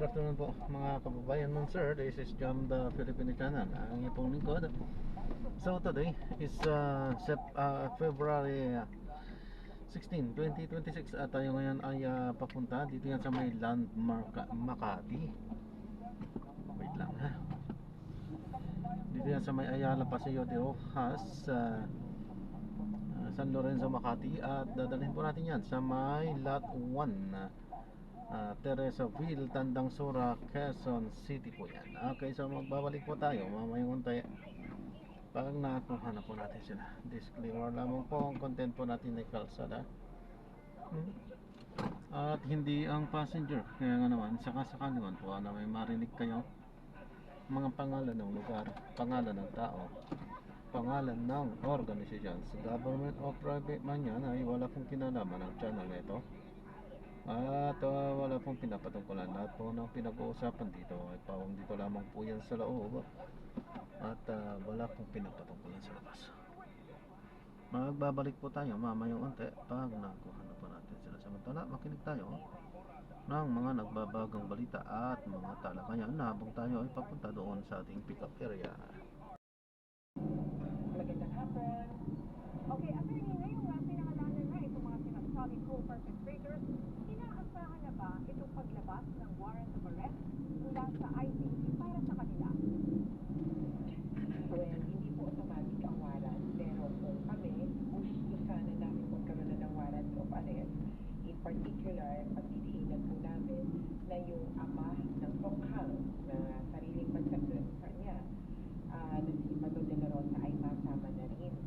Good afternoon po mga kababayan ng sir. This is Jam the Filipino channel, ang ipong lingkod. So today is February 16, 2026 at tayo ngayon ay papunta dito yan sa may landmark Makati. Wait lang ha. Dito yan sa may Ayala Paseo de Rojas, San Lorenzo, Makati. At dadalhin po natin yan sa may lot 1, Teresaville, Tandang Sora, Quezon City po yan. Okay, so magbabalik po tayo mamayang untay pag nakuha na po natin sila. Disclaimer lamang po, ang content po natin ay kalsada at hindi ang passenger. Kaya nga naman, sakasakali naman po na may marinig kayo mga pangalan ng lugar, pangalan ng tao, pangalan ng organizations, government o private man yan, ay wala pong kinalaman ng channel na ito. At wala pong pinapatungkulan. Lahat po ng pinag-uusapan dito ay pawang dito lamang po yan sa loob. At wala pong pinapatungkulan sa labas. Magbabalik po tayo mamayang unti pag nakuha na po natin sila. Samantala, makinig tayo ng mga nagbabagang balita at mga talakayan na habang tayo ay papunta doon sa ating pick-up area. Magandang hapon. Okay, attorney, ngayong pinakalanan na itong mga sinasabing co-perpetrators, inaasahan na ba itong paglabas ng warrant of arrest mula sa ICC para sa kanila? Well, hindi po automatic ang warrant, pero kung kami, gusto sana namin magkaroon na ng warrant of arrest. In particular, pagdidiinan po namin na yung ama ng Tokhang na sariling bansa niya, na si Pato de la Rosa ay masama na rin.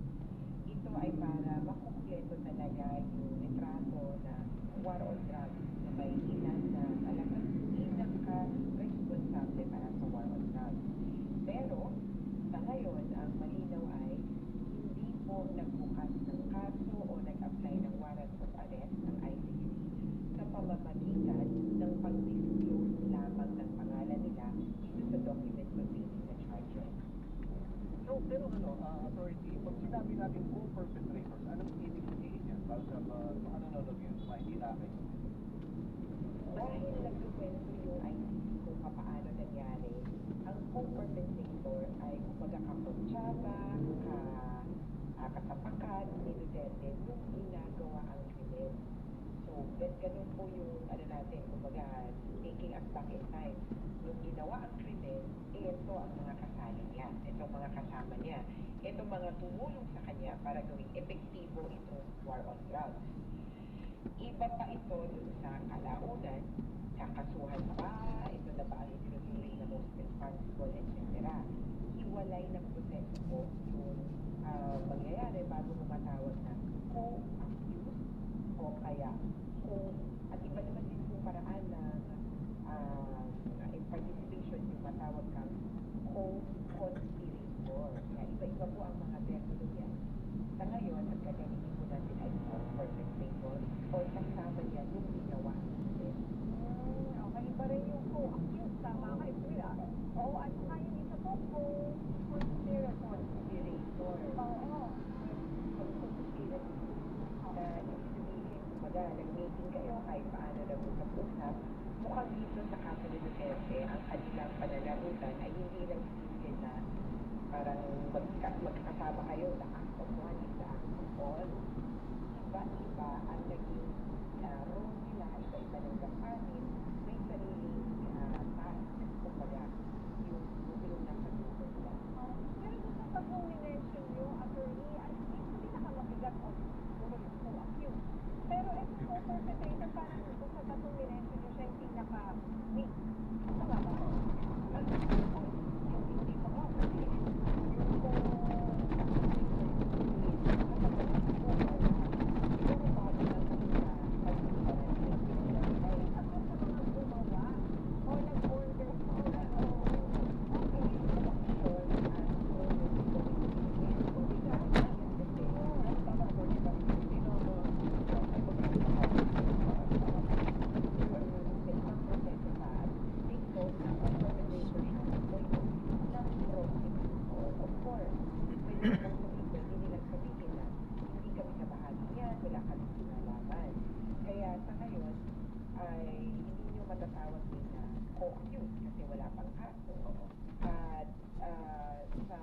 Ito ay para makumpleto talaga yung litrato na war on drugs na may ilan na talagang pinaka-responsable para sa war on drugs. Pero, sa ngayon, ang malinaw ay hindi po nagbukas ng kaso o nag-apply ng warrant of arrest ng ICC sa pamamagitan ng pag-disclose lamang ng pangalan nila dito sa document containing the charges. So, pero authority, pag sinabi natin co-perpetrators, anong ibig sabihin yan? Para sa mga nanonood yun, hindi namin. Dahil nagkukwento yung ICC kung paano nangyari, ang co-perpetrator ay kumbaga kapuntsaba, katapakan, ni Duterte nung ginagawa ang krimen. So, ganun po yung natin, kumbaga, taking us back in time. Nung ginawa ang krimen, ito ang mga kasali niya, itong mga kasama niya, itong mga tumulong sa kanya para gawing epektibo itong war on drugs. Iba pa ito dun sa kalaunan, kakasuhan pa, ito na ba ang itinutuloy na most responsible, etc. Iwalay ng proseso po yung mangyayari bago mamatawag na co-accused o kaya at iba naman din yung paraan ng participation yung matawag kang co-conspirator. Kaya iba-iba po ang mga termino yan. Sa ngayon, ang gagamitin po natin ay co-perpetrator o kasama niya yung ginawa. Okay, iba rin yung co-accused, tama ka, Iswila. Oo, at saka yung isa po, co-conspirator. Oo. Nag-meeting kayo kahit paano nag-usap-usap. Mukhang dito sa kaso ni Duterte, ang kanilang pananagutan ay hindi lang isipin na parang magkakasama kayo sa act of one is the act of all. Iba-iba ang naging role nila, iba-iba ng gampanin, may sariling task, kumbaga, yung nasa grupo nila. Pero gusto pag yung minention yung attorney, ay hindi nakamabigat o siguro yung co-accused. Pero ito co-perpetrator, parang kung sa tatong minention yung siya yung pinaka-weak. Tama ba? Hindi pa nga. Kaya sa ngayon ay hindi nyo matatawag nila co-accused kasi wala pang kaso. Oo. At sa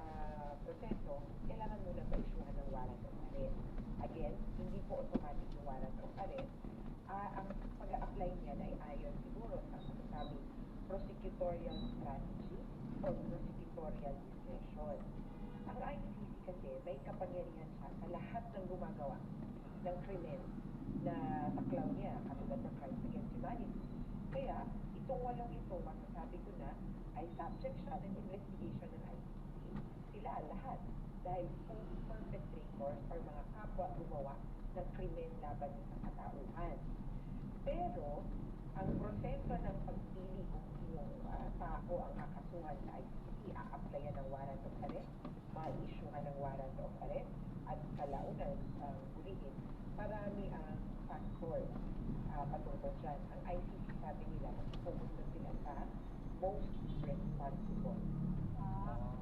proseso, kailangan mo na ma-issuehan ng warrant of arrest. Again, hindi po automatic yung warrant of arrest. Ang pag-a-apply niya ay ayon siguro sa masasabing prosecutorial strategy or prosecutorial discretion. Ang ICC kasi may kapangyarihan siya sa lahat ng gumagawa ng krimen na taklaw niya, katulad ng crimes against humanity. Kaya, itong walong ito, masasabi ko na, ay subject siya ng investigation ng ICC. Sila lahat, dahil co-perpetrators or mga kapwa gumawa ng krimen laban sa katauhan. Pero, ang proseso ng pagpili kung sinong tao ang kakasuhan sa ICC, a-applyan ng warrant of arrest, ma-issuehan ng warrant of arrest, at kalaunan, hulihin, marami ang factors patungkol dyan. Ang ICC sabi nila, mag-focus na sila sa most responsible.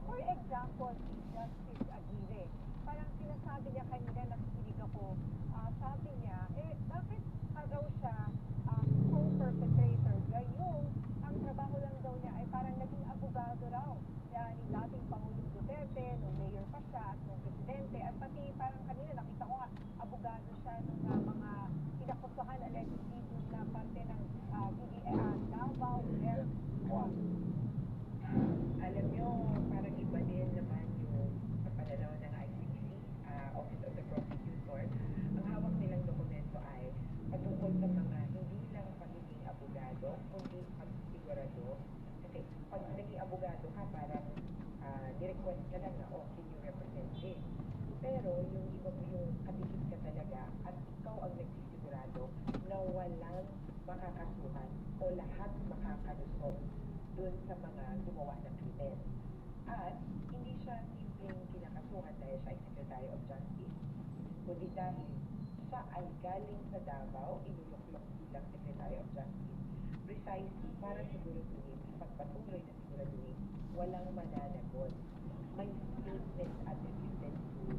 For example, si Justice Aguirre, parang sinasabi niya kanina, nakikinig ako, sabi niya, bakit raw siya co-perpetrator? Gayong, ang trabaho lang daw niya ay parang naging abogado raw. Yan, ni dating Pangulong Duterte, nung mayor pa siya, at nung presidente, at pati parang kanina nakita ko nga, abogado siya nung mga pinakusahan allegedly dun na parte ng Davao Air Force. Alam nyo, parang iba din naman yung sa pananaw ng ICC, Office of the Prosecutor. Ang hawak nilang dokumento ay patungkol sa mga hindi lang pagiging abogado, kundi pagsigurado. Kasi pag naging abogado ka, parang ni-request ka lang na, can you represent this? Pero yung iba mo yung katikit ka talaga at ikaw ang nagsisigurado na walang makakasuhan o lahat makakalusot dun sa mga gumawa ng krimen. At hindi siya simpleng kinakasuhan dahil siya ay Secretary of Justice, kundi dahil siya ay galing sa Davao, inuluklok bilang Secretary of Justice, precisely para siguraduhin, ipagpatuloy na siguraduhin, walang mananagot. May statement attributed to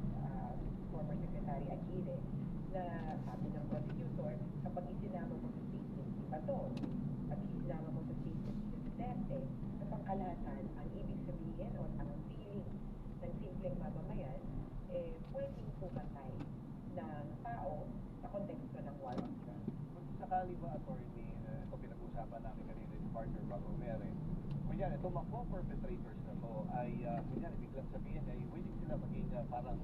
former Secretary Aguirre na sabi ng prosecutor, kapag isinama mo sa statement si Bato, at isinama mo sa statement si Duterte, sa pangkalahatan, ang ibig sabihin o ang feeling ng simpleng mamamayan, pwedeng pumatay ng tao sa konteksto ng war on drugs. Kung sakali ba, attorney, ito pinag-usapan namin kanina ni partner Bago Mere, kunyari, itong mga co-perpetrators na to ay, kunyari, biglang sabihin ay willing sila maging parang,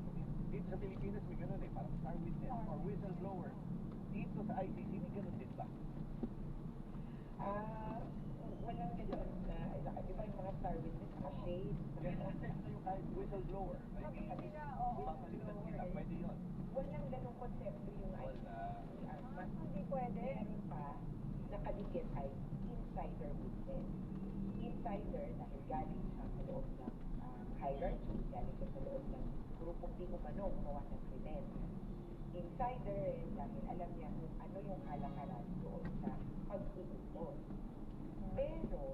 dito sa Pilipinas may ganun parang star witness or whistleblower. Dito sa ICC may ganun din ba? Walang gano'n na, di ba yung mga star witness, mga shade? Ito yung kahit whistleblower. I mean, papalitan sila, pwede yun. Walang ganong konsepto yung ICC. Mas Hindi pwede. meron pa, nakadikit ay insider witness. Insider dahil galing siya sa loob ng hierarchy, galing siya sa loob ng grupong di umano gumawa ng krimen. Insider dahil alam niya kung ano yung kalakaran doon sa pag-uutos. Pero,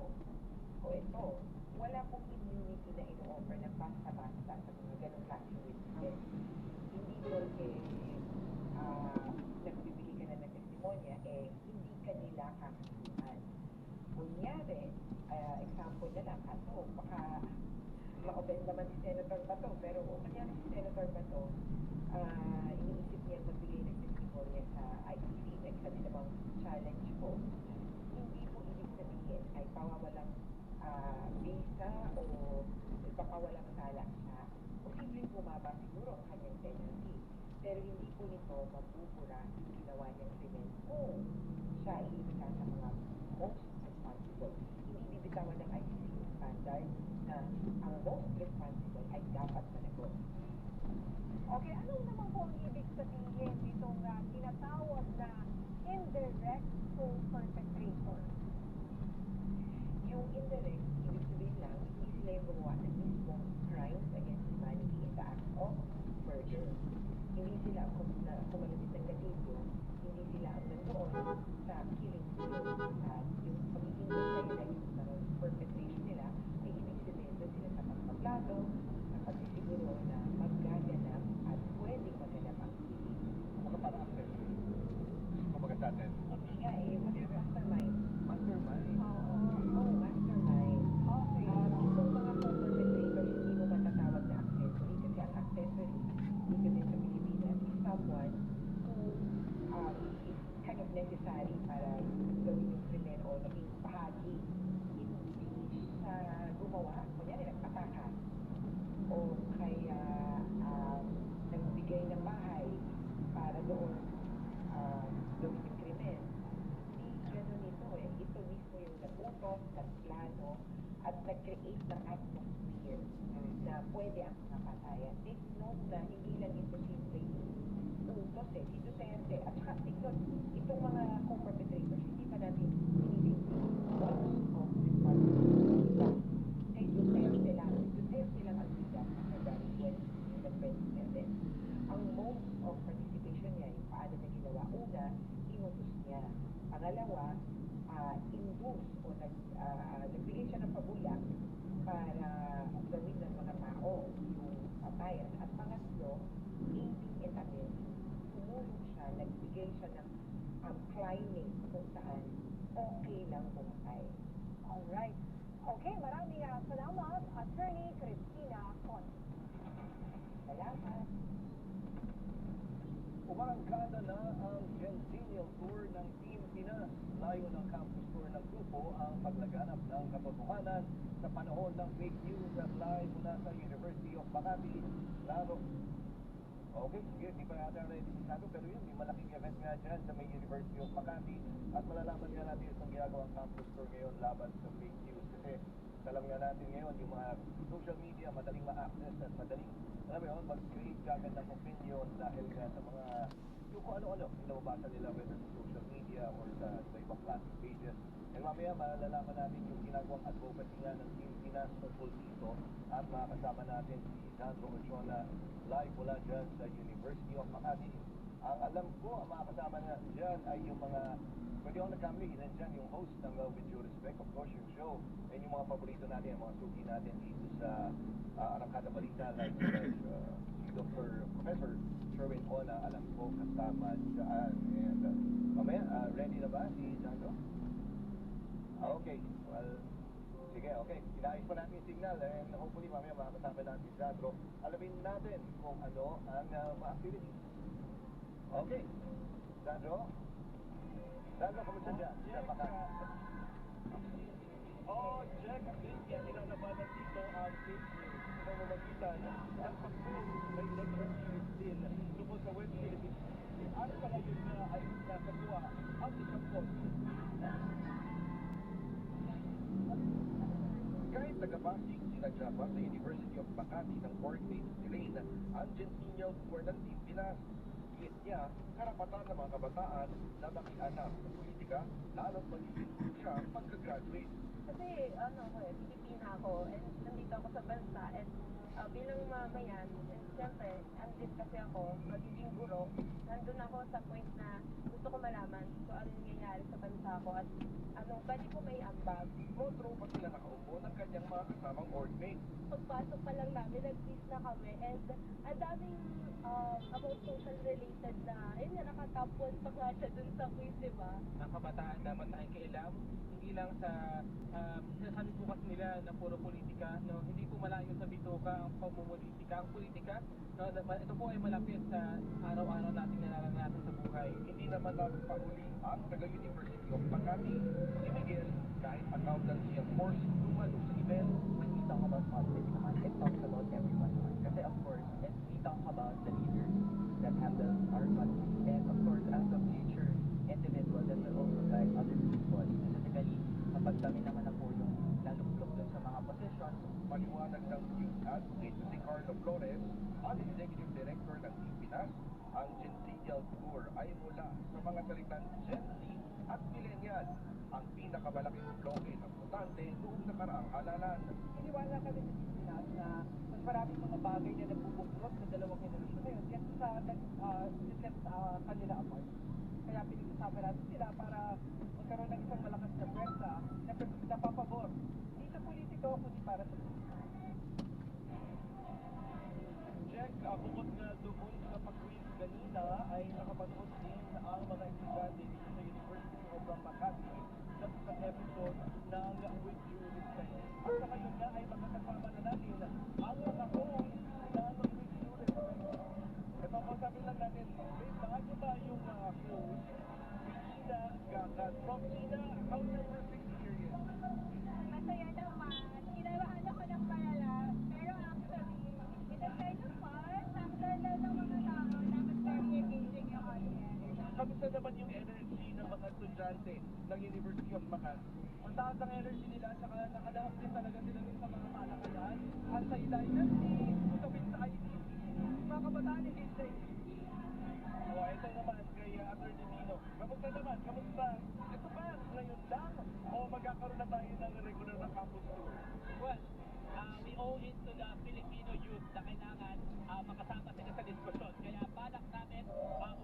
ito, wala pong immunity na ino-offer ng basta-basta sa mga ganong klaseng witness. Hindi porque nagbibigay ka na ng testimonya, hindi ka nila kakasuhan. Kunyari, example na lang, baka ma-offend naman si Senator Bato, pero kunyari si Senator Bato, iniisip niya magbigay ng testimonya sa ICC na isa din namang challenge ko. Hindi po ibig sabihin ay pawawalang visa o papawalang sala siya. Posibleng bumaba siguro ang kanyang penalty. Pero hindi po nito mabubura yung ginawa niyang krimen kung siya ay isa sa mga most responsible. Hindi bibitawan ng ICC standard na ang most responsible ay dapat managot. Okay, ano naman po ang ibig sabihin nitong tinatawag na indirect co-perpetrator? Yung indirect, ibig sabihin lang, hindi sila yung gumawa ng mismong crimes against humanity in the act of murder. Hindi sila, kung malapit ng gatilyo, hindi sila ang nandoon sa killing field. At yung pagiging indirect na perpetration nila, ay ibig sabihin doon sila sa pagpaplano, sa pagsisiguro na maggaganap at pwedeng maganap ang killing. Ano para after? Kumbaga sa atin. Hindi nga mastermind. Mastermind. Oo. gawin yung krimen. Hindi ganun ito eh. Ito mismo yung nag-utos, nagplano, at nag-create ng atmosphere na pwede ang kapatayan. Take note na hindi lang ito simple utos eh. Si Duterte, at saka take note, itong mga co-perpetrators, hindi pa natin sinisisi most of responsibility. Kay Duterte lang ang bigat sa February 20 and 2011. Ang most of participation niya, yung paano niya ginawa. Una, inutos niya. Pangalawa, induce o nagbigay siya ng pabula para gawin ng mga tao yung patayan. At pangatlo, aiding and abetting. Tumulong siya, nagbigay siya ng climbing kung saan okay lang pumatay. Alright. Okay, maraming salamat, Attorney Cristina Con. Salamat. Umarangkada na ang Centennial Tour ng Team Pinas. Layo ng campus tour ng grupo ang paglaganap ng katotohanan sa panahon ng fake news at live mula sa University of Makati. Lalo. Okay, sige, di pa yata ready si Sado, pero yun, may malaking event nga dyan sa may University of Makati. At malalaman nga natin itong ginagawang campus tour ngayon laban sa fake news. Kasi alam nga natin ngayon, yung mga social media, madaling ma-access at madaling, alam mo yun, mag-create kagad ng opinion dahil nga sa mga, yung kung ano-ano, yung nababasa nila whether sa social media or sa ibang plastic pages. And mamaya, malalaman natin yung ginagawang advocacy nga ng Team Pinas tungkol dito at makakasama natin si Sandro Ochoa live mula dyan sa University of Makati. Ang alam ko, ang mga kasama na dyan ay yung mga, pwede ako nagkamali, nandyan yung host ng With Due Respect, of course, yung show, and yung mga paborito natin, yung mga suki natin dito sa Arangkada Balita, like si Dr. Professor Sherwin Ona, alam ko, kasama dyan. And mamaya, ready na ba si Sandro? Okay, well, sige, okay. Inayos pa natin yung signal and hopefully mamaya makakasama natin si Sandro. Alamin natin kung ano ang mga activities. Okay, Sandro? Sandro, kamusta dyan? Jack, at least yan nilalabanan dito ang fake news sa mamamagitan ng pag-post may negative news din tungkol sa West Philippines. Ano pa ngayon na ay nakakuha ang isang post? Kahit taga-Pasig, sinadya pa sa University of Makati ng coordinates ni Rain ang Centennial Tour ng Team Pinas. Higit niya, karapatan ng mga kabataan na makialam sa politika, lalo't magiging siya pagka-graduate. Kasi Pilipina ako and nandito ako sa bansa and bilang mamayan and siyempre andit kasi ako magiging guro, nandun ako sa point na gusto ko malaman kung ano nangyayari sa bansa ko at pwede ko may ambag. Rotro pa sila nakaupo ng kanyang mga kasamang ordmates. Pagpasok pa lang namin, nag-quiz na kami and ang daming about social related na ayun nga, nakatop 1 pa nga siya dun sa quiz, diba? Ang kabataan dapat tayong kailam, hindi lang sa sinasabi po kasi nila na puro politika, no? Hindi po malayo sa bituka ang pamumulitika. Ang politika, no? Ito po ay malapit sa araw-araw nating nararanasan sa buhay. Hindi naman nagpahuli ang taga-University of Makati. Si Miguel, kahit accountancy ang course, dumalo sa event. When we talk about politics naman, it talks about everyone naman. Kasi of course, we talk about the leaders that handle our country. And of course, as a future individual that will also guide other people. Specifically, kapag kami naman na po yung naluklok dun sa mga positions. Paliwanag ng youth advocate si Carlo Flores, ang executive director ng Team Pinas, ang Centennial Tour ay mula sa mga salitang Gen Z at Millennial, ang pinakamalaking bloke ng botante noong nakaraang halalan. Iniwala kami sa Pinas na mas maraming mga bagay na nabubuklot sa dalawang henerasyon na yun. Kaya set kanila apart. Kaya pinag-usama natin sila para magkaroon ng isang malakas na pwersa na napapabor. Hindi sa politiko, kundi para sa Jack, bukod na doon sa pag-quiz kanina ay nakapanood din ang mga estudyante dito sa University of Makati sa isang episode ng With Due Respect. At sa ngayon nga ay magkakasama na natin ang mga host ng With Due Respect. Ito po sabi lang natin, bago ba yung host, Ina Gagat. From Ina, how's your first experience? Masaya naman. Kinalahan ako ng palala. Pero actually, it was kind of fun. Ang ganda ng mga tao. Dapat very engaging yung audience. Kamusta naman yung energy estudyante ng University of Makati. Ang taas ng energy nila at saka nakalahok din talaga sila dun sa mga palakayan at sa dynasty, utawin sa ICC. Mga kabataan engaged sa ICC. O, ito naman kay Attorney Dino. Kamusta naman? Kamusta? Ito ba ngayon lang o magkakaroon na tayo ng regular na campus tour? Well, we owe it to the Filipino youth na kailangan makasama sila sa diskusyon. Kaya balak namin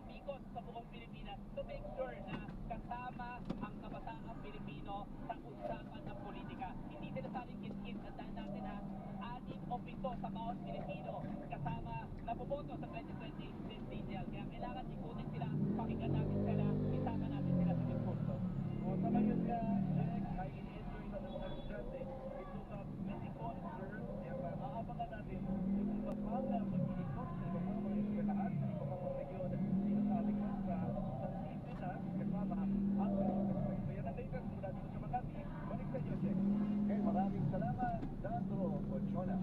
umikot sa buong Pilipinas to make sure na kasama ang kabataang Pilipino sa usapan ng politika. Hindi sila saling kit-kit. Tandaan natin anim o pito sa bawat Pilipino kasama na bumoto sa 2020 presidential. Kaya kailangan ikutin sila, pakinggan natin sila, isama natin sila sa diskurso. O, sa ngayon nga, Jack, ay ini-enjoy na ng mga estudyante itong music concert. Kaya aabangan natin yung iba pang mag-iikot sa iba pang mga eskwelahan, sa iba pang mga region dito sa ating bansa ng Pilipinas kasama ang Pilipinas. Kaya na latest mula dito sa Makati, balik sa inyo, Jack. Okay, maraming salamat, Sandro Ochona.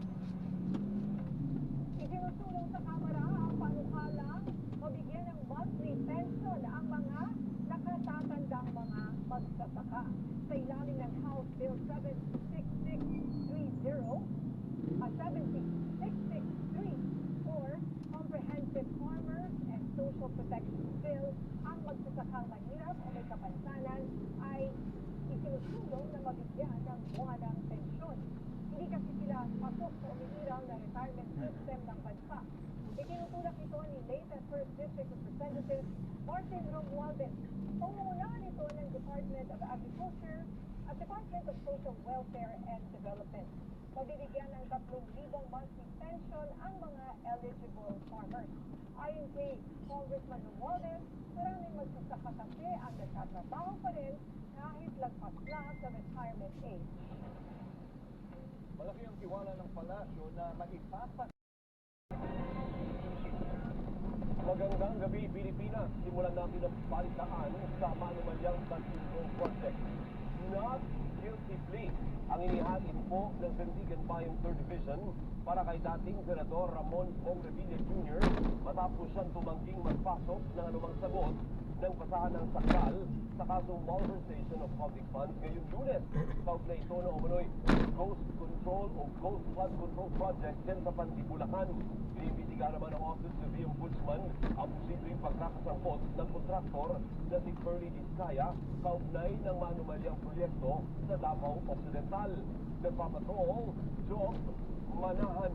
Isinusulong sa Kamara ang panukalang mabigyan ng monthly pension ang mga nakatatandang mga magsasaka. Sa ilalim ng House Bill 7663 or Comprehensive Farmers and Social Protection Bill, ang magsasakang mahirap o may kapansanan ay isinusulong na mabigyan ng buwanang pensyon. Hindi kasi sila pasok sa umiiraw na retirement system ng bansa. Itinutulak ito ni latest First District Representative Martin Romualdez. Pangunguna nito ng Department of Agriculture at Department of Social Welfare and Development. Mabibigyan ng 3,000 monthly pension ang mga eligible farmers. Ayon kay Congressman Romualdez, maraming magsasaka kasi ang nagtatrabaho pa rin kahit lagpas na sa retirement age. Malaki ang tiwala ng palasyo na maipapas. Magandang gabi, Pilipinas. Simulan natin ang balitaan sa Manumalyang Flood Control Project. Not guilty plea ang inihain po ng Bendigan Bayan 3rd Division para kay dating Senador Ramon Ong Revilla Jr. matapos siyang tumangging magpasok ng anumang sagot ng pasahan ng sakal sa kasong malversation of public funds ngayong Lunes. Kaugnay ito na umano'y Ghost Control o Ghost Flood Control Project dyan sa Pandi, Bulacan. Inimbitiga naman ng Office of the Ombudsman ang posibleng pagkakasangkot ng kontraktor na si Fernie Vizcaya kaugnay ng manumalyang proyekto sa Davao Occidental. Nagpapatrol, Job Manahan.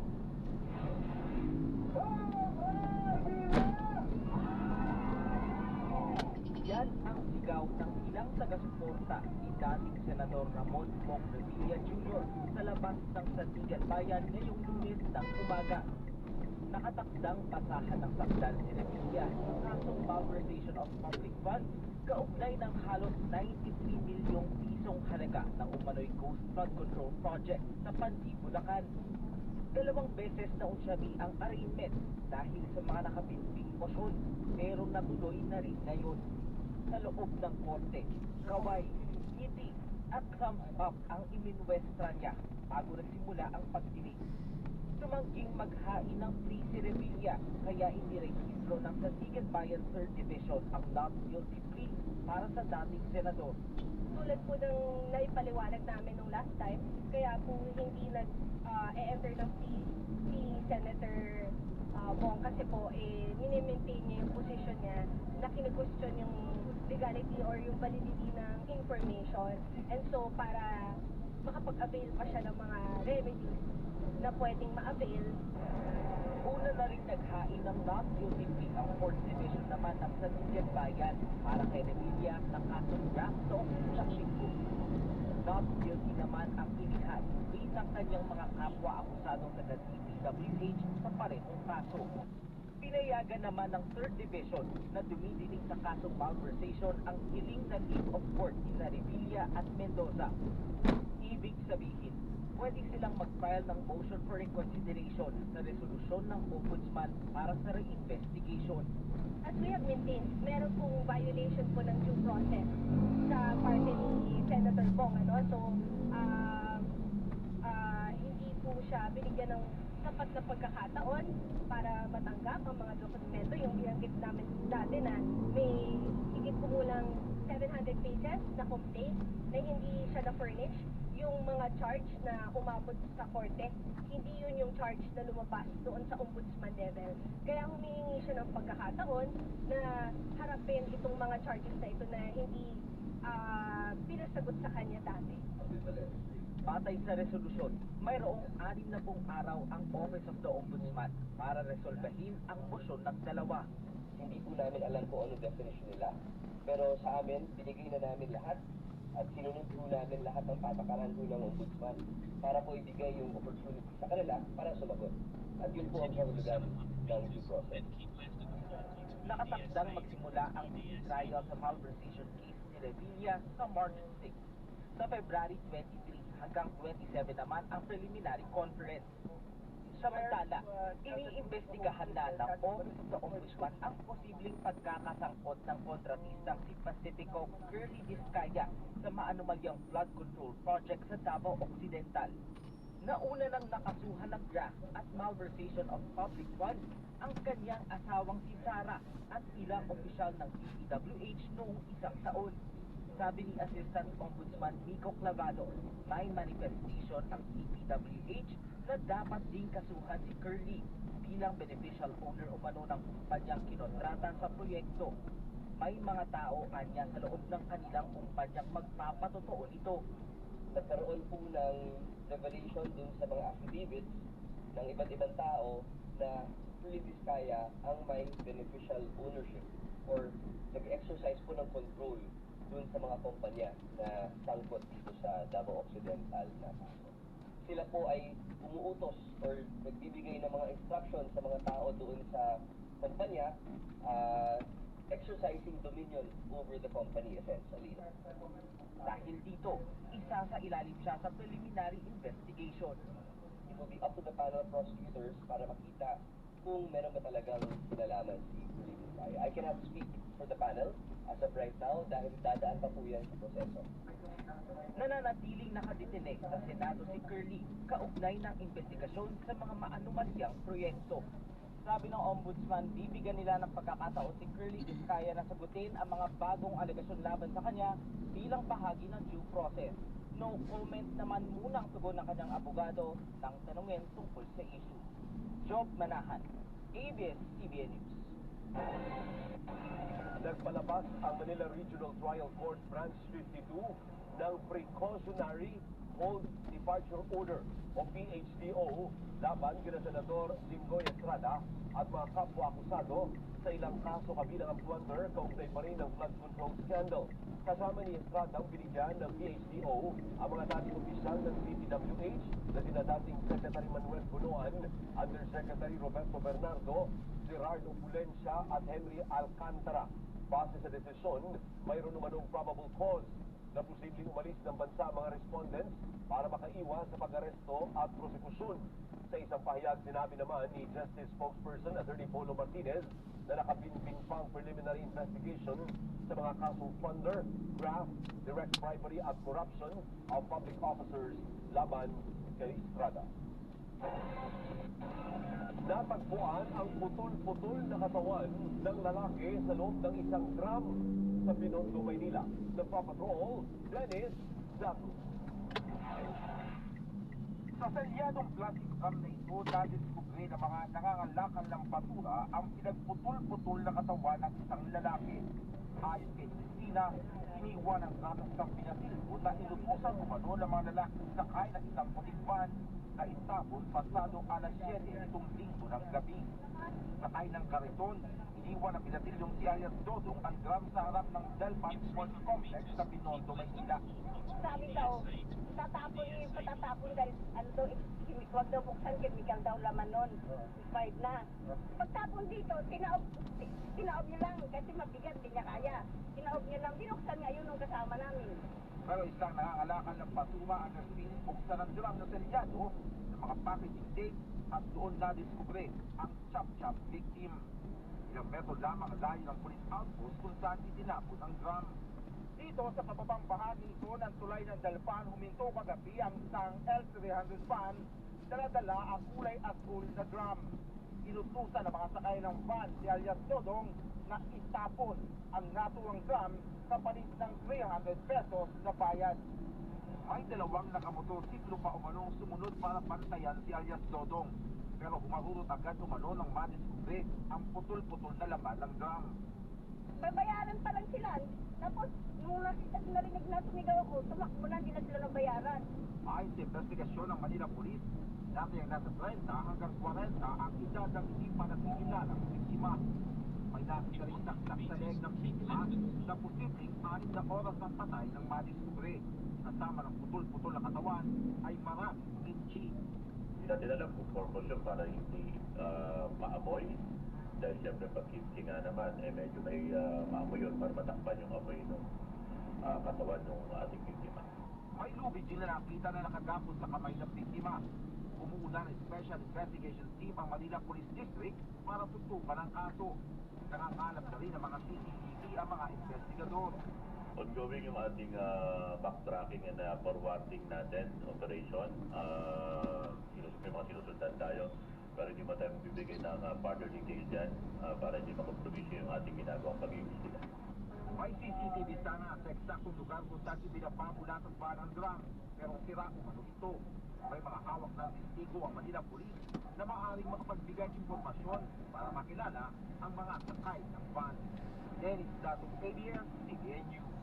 Yan ang sigaw ng ilang taga-suporta ni dating Senador Ramon Ong Revilla Jr. sa labas ng Sandigan Bayan ngayong Lunes ng umaga. Nakatakdang pasahan ng sakdal si Revilla sa kasong malversation of public funds kaugnay ng halos 93 milyong pisong halaga ng umano'y Ghost Flood Control Project sa Pandi, Bulacan. 2 beses na unsabi ang arraignment dahil sa mga nakapinping motion, pero natuloy na rin ngayon. Sa loob ng korte, kaway, ngiti at thumbs up ang iminwestra niya bago nagsimula ang pagdinig. Tumangging maghain ng plea si Revilla kaya inirehistro ng Sandigan Bayan 3rd Division ang not guilty plea para sa dating senador. Tulad po ng naipaliwanag namin nung last time, kaya po hindi nag-enter ng plea si Senator Bong kasi po mini-maintain niya yung position niya na kinu-question yung legality or yung validity ng information. And so para makapag-avail pa siya ng mga remedies na pwedeng ma-avail. Una na rin naghain ng not guilty plea ang 4th Division naman ng Sandigan Bayan para kay Revilla sa kasong draft of Chachiko. Not guilty naman ang inihain ng kanyang mga kapwa akusadong taga-DPWH sa parehong kaso. Pinayagan naman ng 3rd Division na dumidinig sa kasong malversation ang hiling ng leave of court ni Revilla at Mendoza. Ibig sabihin, pwede silang mag-file ng motion for reconsideration sa resolusyon ng Ombudsman para sa re-investigation. As we have maintained, meron pong violation po ng due process sa parte ni Senator Bong. So, hindi po siya binigyan ng sapat na pagkakataon para matanggap ang mga dokumento. Yung binanggit namin dati na may higit kumulang 700 pages na complaint na hindi siya na-furnish. Yung mga charge na umabot sa korte, hindi yun yung charge na lumabas doon sa ombudsman level. Kaya humihingi siya ng pagkakataon na harapin itong mga charges na ito na hindi pinasagot sa kanya dati. Batay sa resolusyon, mayroong 60 araw ang Office of the Ombudsman para resolbahin ang motion ng dalawa. Hindi po namin alam kung ano definition nila. Pero sa amin, binigay na namin lahat at sinunod po namin lahat ng patakaran po ng ombudsman para po ibigay yung opportunity sa kanila para sumagot. At yun po ang kahulugan ng due process. Nakatakdang magsimula ang trial sa malversation case ni Revilla sa March 6. Sa February 23 hanggang 27 naman ang preliminary conference. Samantala, iniimbestigahan na ng Office of the Ombudsman ang posibleng pagkakasangkot ng kontratistang si Pacifico Curly Vizcaya sa maanumalyang flood control project sa Davao Occidental. Nauna nang nakasuhan ng graft at malversation of public funds ang kanyang asawang si Sara at ilang opisyal ng DPWH noong isang taon. Sabi ni Assistant Ombudsman Nico Clavado, may manifestation ang DPWH na dapat ding kasuhan si Curly bilang beneficial owner umano ng kumpanyang kinontratan sa proyekto. May mga tao anya sa loob ng kanilang kumpanyang magpapatotoo nito. Nagkaroon po ng revelation dun sa mga affidavits ng iba't ibang tao na Curly Vizcaya ang may beneficial ownership or nag-exercise po ng control dun sa mga kumpanya na sangkot dito sa Davao Occidental na kaso. Sila po ay umuutos or nagbibigay ng mga instructions sa mga tao doon sa kumpanya, exercising dominion over the company essentially. Dahil dito, isa sa ilalim siya sa preliminary investigation. It will be up to the panel of prosecutors para makita kung meron ba talagang kinalaman si Curly Vizcaya. I cannot speak for the panel as of right now dahil dadaan pa po yan sa proseso. Nananatiling nakadetine sa Senado si Curly kaugnay ng investigasyon sa mga maanumalyang proyekto. Sabi ng Ombudsman, bibigyan nila ng pagkakataon si Curly Vizcaya na sagutin ang mga bagong alegasyon laban sa kanya bilang bahagi ng due process. No comment naman muna ang tugon ng kanyang abogado nang tanungin tungkol sa issue. Job Manahan, ABS-CBN News. Nagpalabas ang Manila Regional Trial Court Branch 52 ng Precautionary Hold Departure Order o PHDO laban kina Senador Jinggoy Estrada at mga kapwa-akusado sa ilang kaso kabilang ang plunder kaugnay pa rin ng flood control scandal. Kasama ni Estrada ang binigyan ng PHDO ang mga dating opisyal ng DPWH na sina dating Secretary Manuel Bunoan, Undersecretary Roberto Bernardo, Gerardo Pulencia at Henry Alcantara. Base sa desisyon, mayroon umanong probable cause na posibleng umalis ng bansa ang mga respondents para makaiwas sa pag-aresto at prosekusyon. Sa isang pahayag, sinabi naman ni Justice Spokesperson Attorney Polo Martinez na nakabinbin pang preliminary investigation sa mga kasong plunder, graft, direct bribery at corruption of public officers laban kay Estrada. Natagpuan ang putol-putol na katawan ng lalaki sa loob ng isang drum sa Binondo, Maynila. The Paw Patrol, Dennis Zaku. Sa selyadong plastic drum na ito, nadiskubre ng mga nangangalakal ng basura ang pinagputol-putol na katawan ng isang lalaki. Ayon kay Christina, iniwan ang gatas ng pinasilbo na inutusan umano ng mga lalaking sakay ng isang puting van na itapon pasado alas 7 itong linggo ng gabi. Sakay ng kariton, iniwan ang pinatilyong si Arias Dodong ang drum sa harap ng Delpan Sports Complex sa Binondo, Maynila. Sabi daw, patatapon dahil ano daw, huwag daw buksan, chemical daw laman nun. Expired na. Pagtapon dito, tinaob niya lang kasi mabigat, di niya kaya. Tinaob niya lang, binuksan niya yun nung kasama namin. Pero isang nangangalakal ng basura ang nagpiling buksan ng drum na selyado ng mga packaging tape at doon nadiskubre ang chop-chop victim. Ilang metro lamang layo ng police outpost kung saan itinapon ang drum. Dito sa pababang bahagi ito ng tulay ng Dalpan huminto kagabi ang isang L300 van dala-dala ang kulay asul na drum. inutusan ng mga sakay ng van si alias Dodong na itapon ang natuwang drum sa palit ng 300 pesos na bayad. May dalawang nakamotorsiklo pa umanong sumunod para pantayan si alias Dodong. Pero humahurot agad umano ng madiskubre ang putol-putol na laman ng drum. Babayaran pa lang sila. Tapos, nung narinig na tumigaw ako, tumakbo na, hindi na sila nabayaran. Ayon sa investigasyon ng Manila Police, dati ang nasa 30 hanggang 40 ang edad ng hindi pa nagkikilala ng biktima. May nakita rin saksak sa leeg ng biktima na posibleng 6 na oras ang patay ng madiskubre. Kasama ng putol-putol na katawan ay maraming inchi. Hindi natin alam kung purpose yun para hindi maamoy. Dahil siyempre pag kimchi nga naman, medyo may maamoy yun para matakpan yung amoy ng katawan ng ating biktima. May lubid din na nakita na nakagapos sa kamay ng biktima. Umuuna ng Special Investigation Team ang Manila Police District para tutukan ang kaso. Nangangalap na rin ang mga CCTV ang mga investigador. Ongoing yung ating backtracking and forwarding natin operation. May mga sinusundan tayo para hindi mo tayo magbibigay ng further details dyan para hindi makompromisyo yung ating ginagawang pag-iimbestiga. May CCTV sana sa eksaktong lugar kung saan ibinapabulat ang banang drum, pero sira umano ito. May mga hawak ng testigo ang Manila Police na maaaring makapagbigay impormasyon para makilala ang mga sakay ng van. Dennis Datong, ABS-CBN News.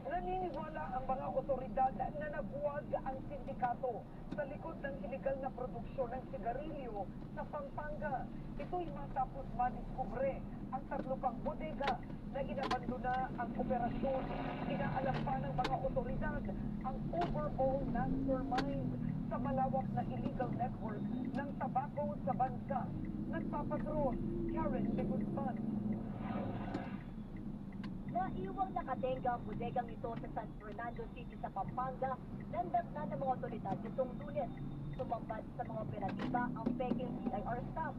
Naniniwala ang mga otoridad na nabuwag ang sindikato sa likod ng iligal na produksyon ng sigarilyo sa Pampanga. Ito'y matapos madiskubre ang 3 pang bodega na inabandona ang operasyon. Inaalam pa ng mga otoridad ang overall mastermind sa malawak na illegal network ng tabako sa bansa. Nagpapatrol, Karen de Guzman. Naiwang nakatenga ang bodegang ito sa San Fernando City sa Pampanga, landas na ng mga otoridad nitong Lunes. Sumambad sa mga operatiba ang peking BIR staff,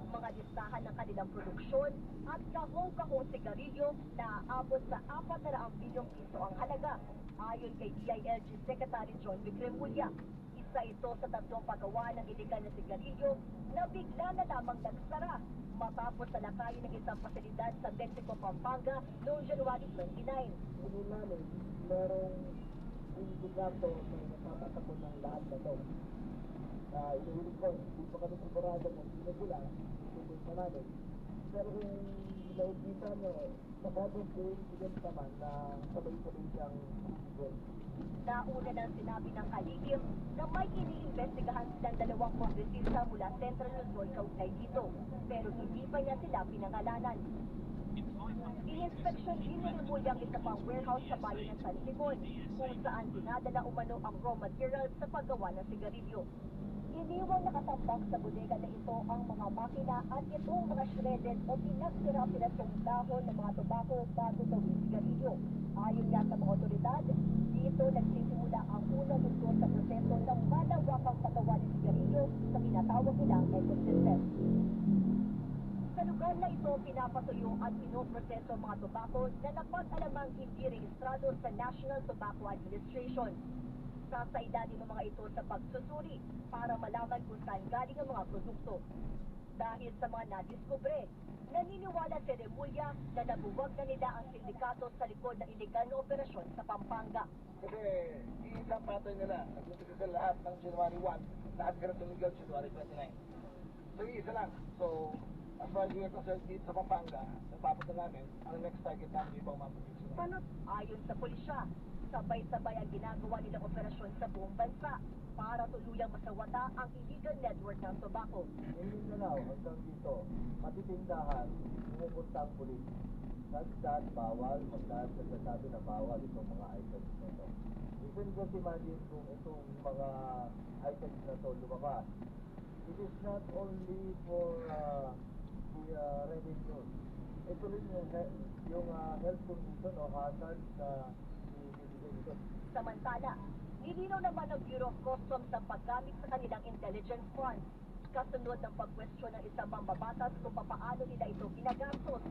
mga listahan ng kanilang produksyon at kahong-kahong sigarilyo na aabot sa 400 bilyong piso ang halaga. Ayon kay DILG Secretary John Vicremulia, isa ito sa 3 paggawa ng iligal na sigarilyo na bigla na lamang nagsara matapos salakayin ng isang pasilidad sa Mexico, Pampanga noong January 29. Hindi namin, merong indikato na nagpapatakot ng lahat na ito. Inuulit ko, hindi pa kami sigurado kung sino sila, itutuloy pa namin. Pero kung nakikita nyo, nakabang po yung naman na sabay-sabay siyang siguro. Nauna nang sinabi ng kalihim na may iniimbestigahan silang 2 kongresista mula Central Luzon kaugnay dito, pero hindi pa niya sila pinangalanan. Ininspeksyon din ni Remulla ang isa pang warehouse sa bayan ng San Simon, kung saan dinadala umano ang raw materials sa paggawa ng sigarilyo. Iniwang nakatambak sa bodega na ito ang mga makina at itong mga shredded o pinagsira-pirasong dahon ng mga tobacco bago gawing sigarilyo. Ayon nga sa mga otoridad, dito nagsisimula ang unang mundo sa proseso ng malawakang paggawa ng sigarilyo sa tinatawag nilang ecosystem. Sa lugar na ito, pinapatuyo at pinoproseso ang mga tobacco na napag-alamang hindi rehistrado sa National Tobacco Administration. Sasailalim ng mga ito sa pagsusuri para malaman kung saan galing ang mga produkto. Dahil sa mga nadiskubre, naniniwala si Remulla na nabuwag na nila ang sindikato sa likod ng iligal na operasyon sa Pampanga. Kasi iisang pattern nila, nag-umpisa lahat ng January 1, lahat ka na tumigal January 29. So iisa lang. So, as far as we are concerned dito sa Pampanga, nagpapunta namin, ang next target namin yung ibang mapulisyon. Paano? Ayon sa pulisya, sabay-sabay ang ginagawa nilang operasyon sa buong bansa para tuluyang masawata ang illegal network ng tobacco. Hindi na lang, hanggang dito, matitindahan, pumupunta ang pulis. Sagdat, bawal, magdahil nagsasabi na bawal itong mga items na ito. You can just imagine kung itong mga items na ito lumabas. It is not only for the revenue. Ito rin yung health condition o hazard na ibibigay ito. Samantala, nilinaw naman ng Bureau of Customs ang paggamit sa kanilang intelligence funds. Kasunod ng pagkwestiyon ng isang mambabatas kung papaano nila ito ginagastos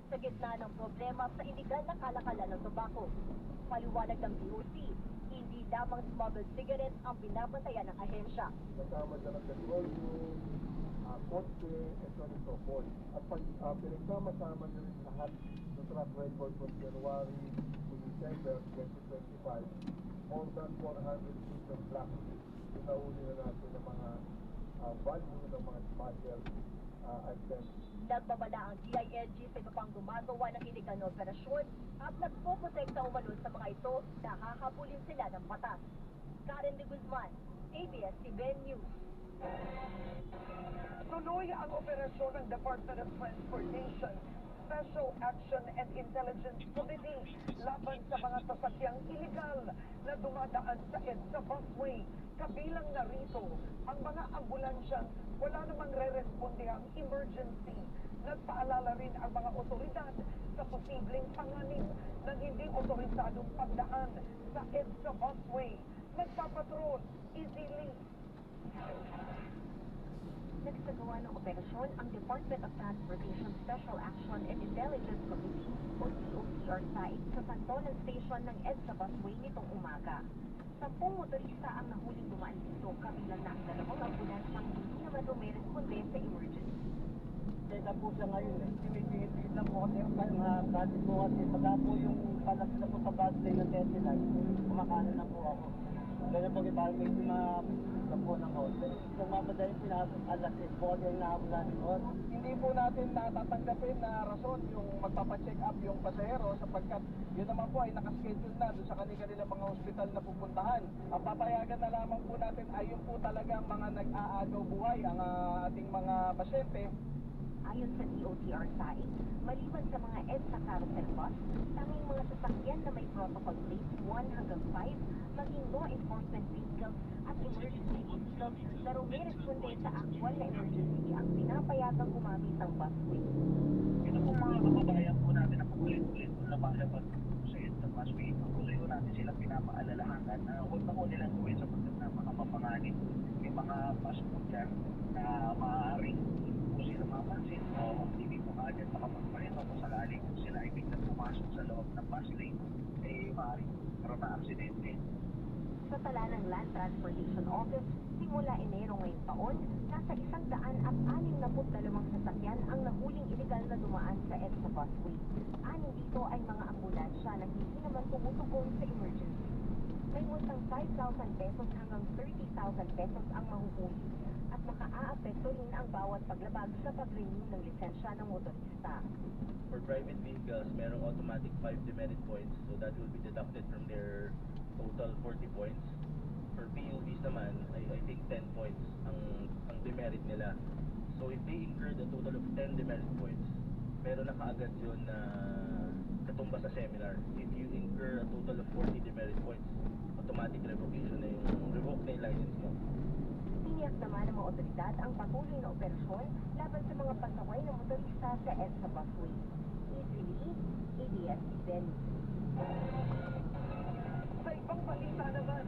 sa gitna ng problema sa iligal na kalakalan ng tobacco. Paliwanag ng BOC, hindi lamang smuggled cigarettes ang binabantayan ng ahensya. Kasama dyan ang petroleum, kotse, and so on and so forth. At pag pinagsama-sama nyo rin lahat ng track record from January to December 2025, more than 400 different blocks. Pinahuli na natin ng mga value ng mga smuggled items. Nagbabala ang DILG sa iba pang gumagawa ng iligal na operasyon at nagpoprotekta umano sa mga ito na hahabulin sila ng batas. Karen de Guzman, ABS-CBN News. Tuloy ang operasyon ng Department of Transportation Special Action and Intelligence Committee laban sa mga sasakyang iligal na dumadaan sa EDSA busway. Kabilang na rito ang mga ambulansyang wala namang re-respondehang emergency. Nagpaalala rin ang mga otoridad sa posibleng panganib ng hindi otorisadong pagdaan sa EDSA busway. Nagpapatrol, easily. Nagsagawa ng operasyon ang Department of Transportation Special Action and Intelligence Committee o DOTR sa Santolan Station ng EDSA busway nitong umaga. 10 motorista ang nahuling dumaan dito, kabilang na ang 2 ambulansyang hindi naman rumeresponde sa emergency. Teka po siya ngayon eh. Pinipihit lang po kasi kasi po kasi pagka po yung palas na po sa bus lane ng 39, kumakanan na po ako. Ganyan po kita may mga po ng hotel. So mamadali pinasok alas 6 po kasi yung naabulan doon. Hindi po natin natatanggapin na rason yung magpapacheck up yung pasahero sapagkat yun naman po ay nakaschedule na doon sa kanilang mga hospital na pupuntahan. Ang papayagan na lamang po natin ay yung po talagang mga nag-aagaw buhay ang ating mga pasyente. Ayon sa DOTR site, maliban sa mga EDSA carousel bus, tanging mga sasakyan na may protocol plates 1 hanggang 5, maging law enforcement vehicles at emergency vehicles na rumeresponde sa actual na emergency ang pinapayagang gumamit ng busway. Ito po mga kababayan po natin na pagulit-ulit po na malabas sa EDSA busway. Patuloy po natin sila pinapaalalahanan na huwag na po nilang gawin sapagkat na mga mapanganib. May mga bus po dyan na maaaring po sila mapansin o hindi po kaagad makapagparito kung sakali kung sila ay biglang pumasok sa loob ng bus lane, eh maaaring karoon na aksidente. Sa tala ng Land Transportation Office, simula Enero ngayong taon, nasa 162 sasakyan ang nahuling iligal na dumaan sa EDSA busway. Anim dito ay mga ambulansya na hindi naman tumutugon sa emergency. May multang 5,000 pesos hanggang 30,000 pesos ang mahuhuli at makaaapekto rin ang bawat paglabag sa pag-renew ng lisensya ng motorista. For private vehicles, merong automatic 5 demerit points, so that will be deducted from their total 40 points. For PUVs naman, I think 10 points ang demerit nila. So if they incurred a total of 10 demerit points, meron na kaagad yun na katumba sa seminar. If you incur a total of 40 demerit points, automatic revocation na yung revoke na yung license mo. Tiniyak naman ng mga otoridad ang patuloy na operasyon laban sa mga pasaway ng motorista sa EDSA busway. Easily, ABS-CBN. Sa ibang balita naman,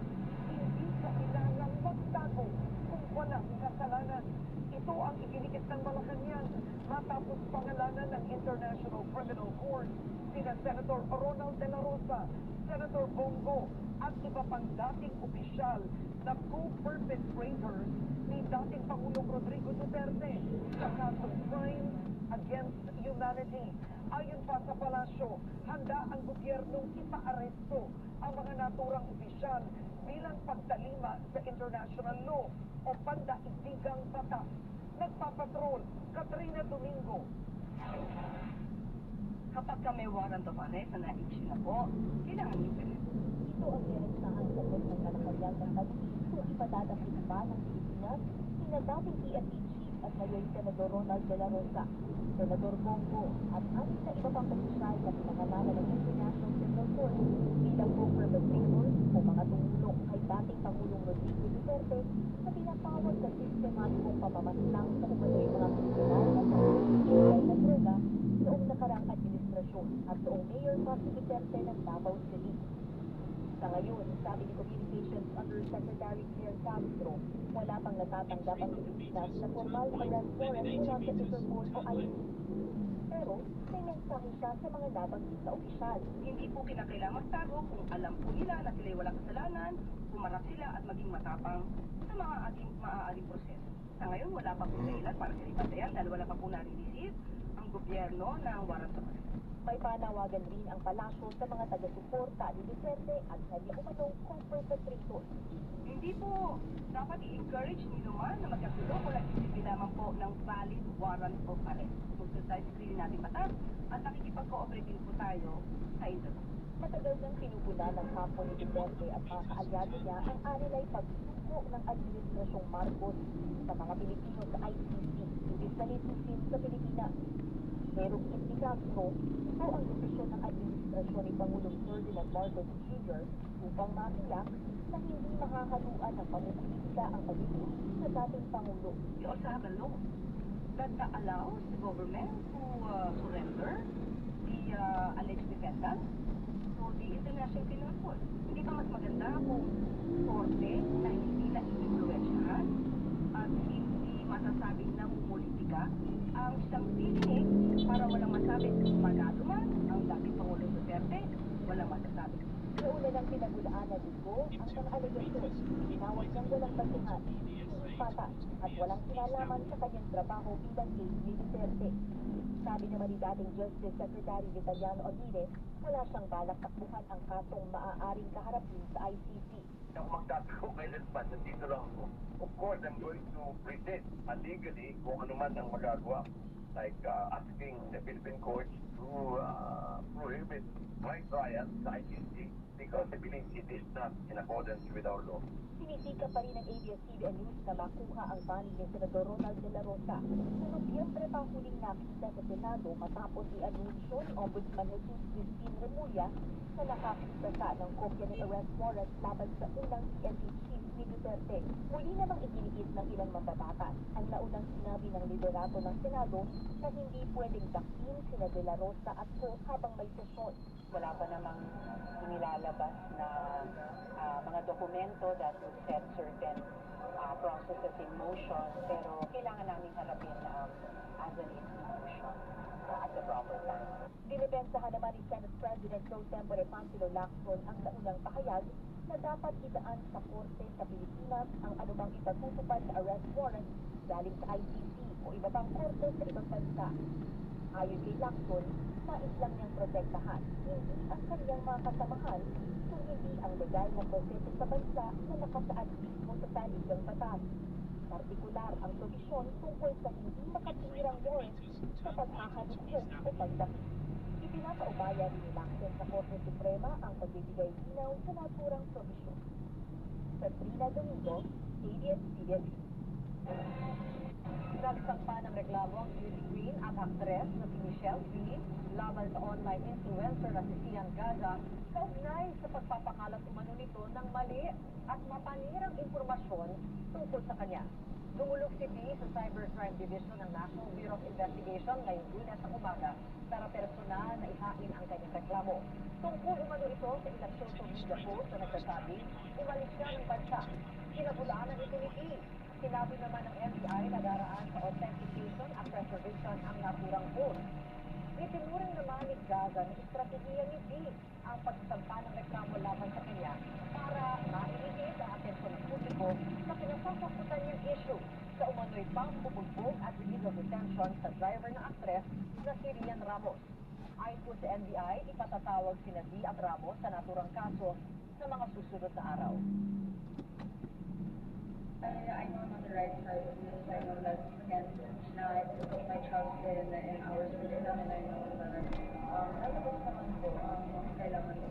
hindi kailangang magtago kung walang kasalanan. Ito ang iginikit ng Malacanang matapos pangalanan ng International Criminal Court sina Senator Ronald De La Rosa, Senator Bongo at iba pang dating opisyal na co-perpetrators ni dating Pangulong Rodrigo Duterte sa kasong crimes against humanity. Ayon pa sa palasyo, handa ang gobyernong ipaaresto ang mga naturang opisyal bilang pagtalima sa international law o pandaigdigang batas. Nagpapatrol, Katrina Domingo. Kapag may warrant of arrest na na-issue na po, kailangan nyo pa rin. Ito ang direktahan sa ng kalakayan ng pag-ibig kung ipadadapit ba ng Pilipinas sina dating PNP Chief at ngayon Senador Ronald De La Rosa, Senador Bongo at ang sa iba pang opisyal na pinangalanan ng International Criminal Court bilang co-perpetrators o mga tumulong kay dating Pangulong Rodrigo Duterte na pinapawag sa sistematikong pamamaslang sa umano'y mga kriminal at mga illegal na droga noong nakaraang administrasyon at noong Mayor Pasi Duterte ng Davao City. Sa ngayon, sabi ni Communications Undersecretary Claire Castro, wala pang natatanggap ang Pilipinas na formal arrest warrant mula sa Interpol o ICC. Pero may mensahe siya sa mga nabanggit na opisyal. Hindi po kinakailangan magtago kung alam po nila na sila'y walang kasalanan, humarap sila at maging matapang sa mga maaaring proseso. Sa ngayon, wala pa po dahilan para sa ipatayan dahil wala pa po nare-receive ang gobyerno ng warrant of arrest. May panawagan rin ang palasyo sa mga taga-suporta ni Duterte at kanya umanong co-perpetrators. Hindi po dapat i-encourage ni naman na magkagulo kung nag-isipin lamang po ng valid warrant of arrest. Magsasabi screen natin batas at nakikipag-cooperate din po tayo sa internet. Matagal nang pinupunan ng kampo ni Duterte at mga kaalyado niya ang anilay pagsuko ng Administrasyong Marcos sa mga Pilipino sa ICC, imbis na litusin sa Pilipinas. Merong indikasyon ito ang desisyon ng administrasyon ni Pangulong Ferdinand Marcos Jr. upang makiyak na hindi makakaluan ng pamumulitika ang pagiging sa dating Pangulo. We also have a law that allows the government to surrender the alleged defendants to the International Criminal Court. Hindi ba mas maganda kung korte na hindi na-influensyahan at hindi masasabing namumulitika ang siyang didinig para walang masabing manalo man ang dating Pangulong Duterte, walang masasabing. Nauna ng pinagulaanan nito ang mga alegasyon, tinawag niyang walang basihan, hindi patas at walang kinalaman sa kanyang trabaho bilang aide ni Duterte. Sabi naman ni dating Justice Secretary Vitaliano Aguirre, wala siyang balak takbuhan ang kasong maaaring kaharapin sa ICC. Kung magtatago kailanman, nandito lang ako. Of course, I'm going to present legally kung ano man ang magagawa. Like asking the Philippine courts to prohibit my trial sa ICC because I believe it is not in accordance with our law. Sinisika pa rin ng ABS-CBN News na makuha ang panig ni Senador Ronald De La Rosa. Sa Nobyembre pa huling nakita sa Senado matapos i-anunsyo ni Ombudsman Jesus Christine Remulla na nakakita sa ng kopya ng arrest warrant laban sa unang PNP chief ni Duterte. Muli namang iginiit ng ilang mambabatas ang naunang sinabi ng liderato ng Senado na hindi pwedeng daktin sina De La Rosa at Co habang may sesyon. Wala pa namang inilalabas na mga dokumento that would set certain processes in motion, pero kailangan namin harapin as an institution at the proper time. Dinipensahan naman ni Senate President Pro Tempore Panfilo Lacson ang naunang pahayag na dapat idaan sa korte sa Pilipinas ang anumang ipagtutupad sa arrest warrant galing sa ICC o iba pang korte sa ibang bansa. Ayon kay Lacson, nais lang niyang protektahan, hindi ang kanyang mga kasamahan, kung hindi ang legal na proseso sa bansa na nakasaad mismo sa saligang batas. Partikular ang solusyon tungkol sa hindi makatirang warrant sa pagkakanuhok o pagdakip. Ipinapaubaya rin ni Lacson sa Korte Suprema ang pagbibigay linaw sa naturang solusyon. Sabrina Domingo, ABS-CBN. Nagsampa ng reklamo ang beauty queen at actress na si Michelle V laban sa online influencer na si Sian Gaza kaugnay sa pagpapakalat umano nito ng mali at mapanirang impormasyon tungkol sa kanya. Dumulog si V sa Cybercrime Division ng National Bureau of Investigation ngayong Lunes sa umaga para personal na ihain ang kanyang reklamo. Tungkol umano ito sa ilang social media post na nagsasabi, umalis siya ng bansa. Kinabulaanan ito ni V. Sinabi naman ng NBI na daraan sa authentication at preservation ang naturang post. Itinuring naman ni Gaza na estratehiya ni V ang pagsampa ng reklamo laban sa kanya para maiigit ang atensyon ng publiko sa kinasasakutan niyang issue sa umano'y pambubugbog at illegal detention sa driver ng aktres na si Rian Ramos. Ayon po sa NBI, ipatatawag sina V at Ramos sa naturang kaso sa mga susunod na araw. I know I'm on the right side of this. I know that again, now I put my trust in our system and I know that nalabas naman po ang kailangan ko.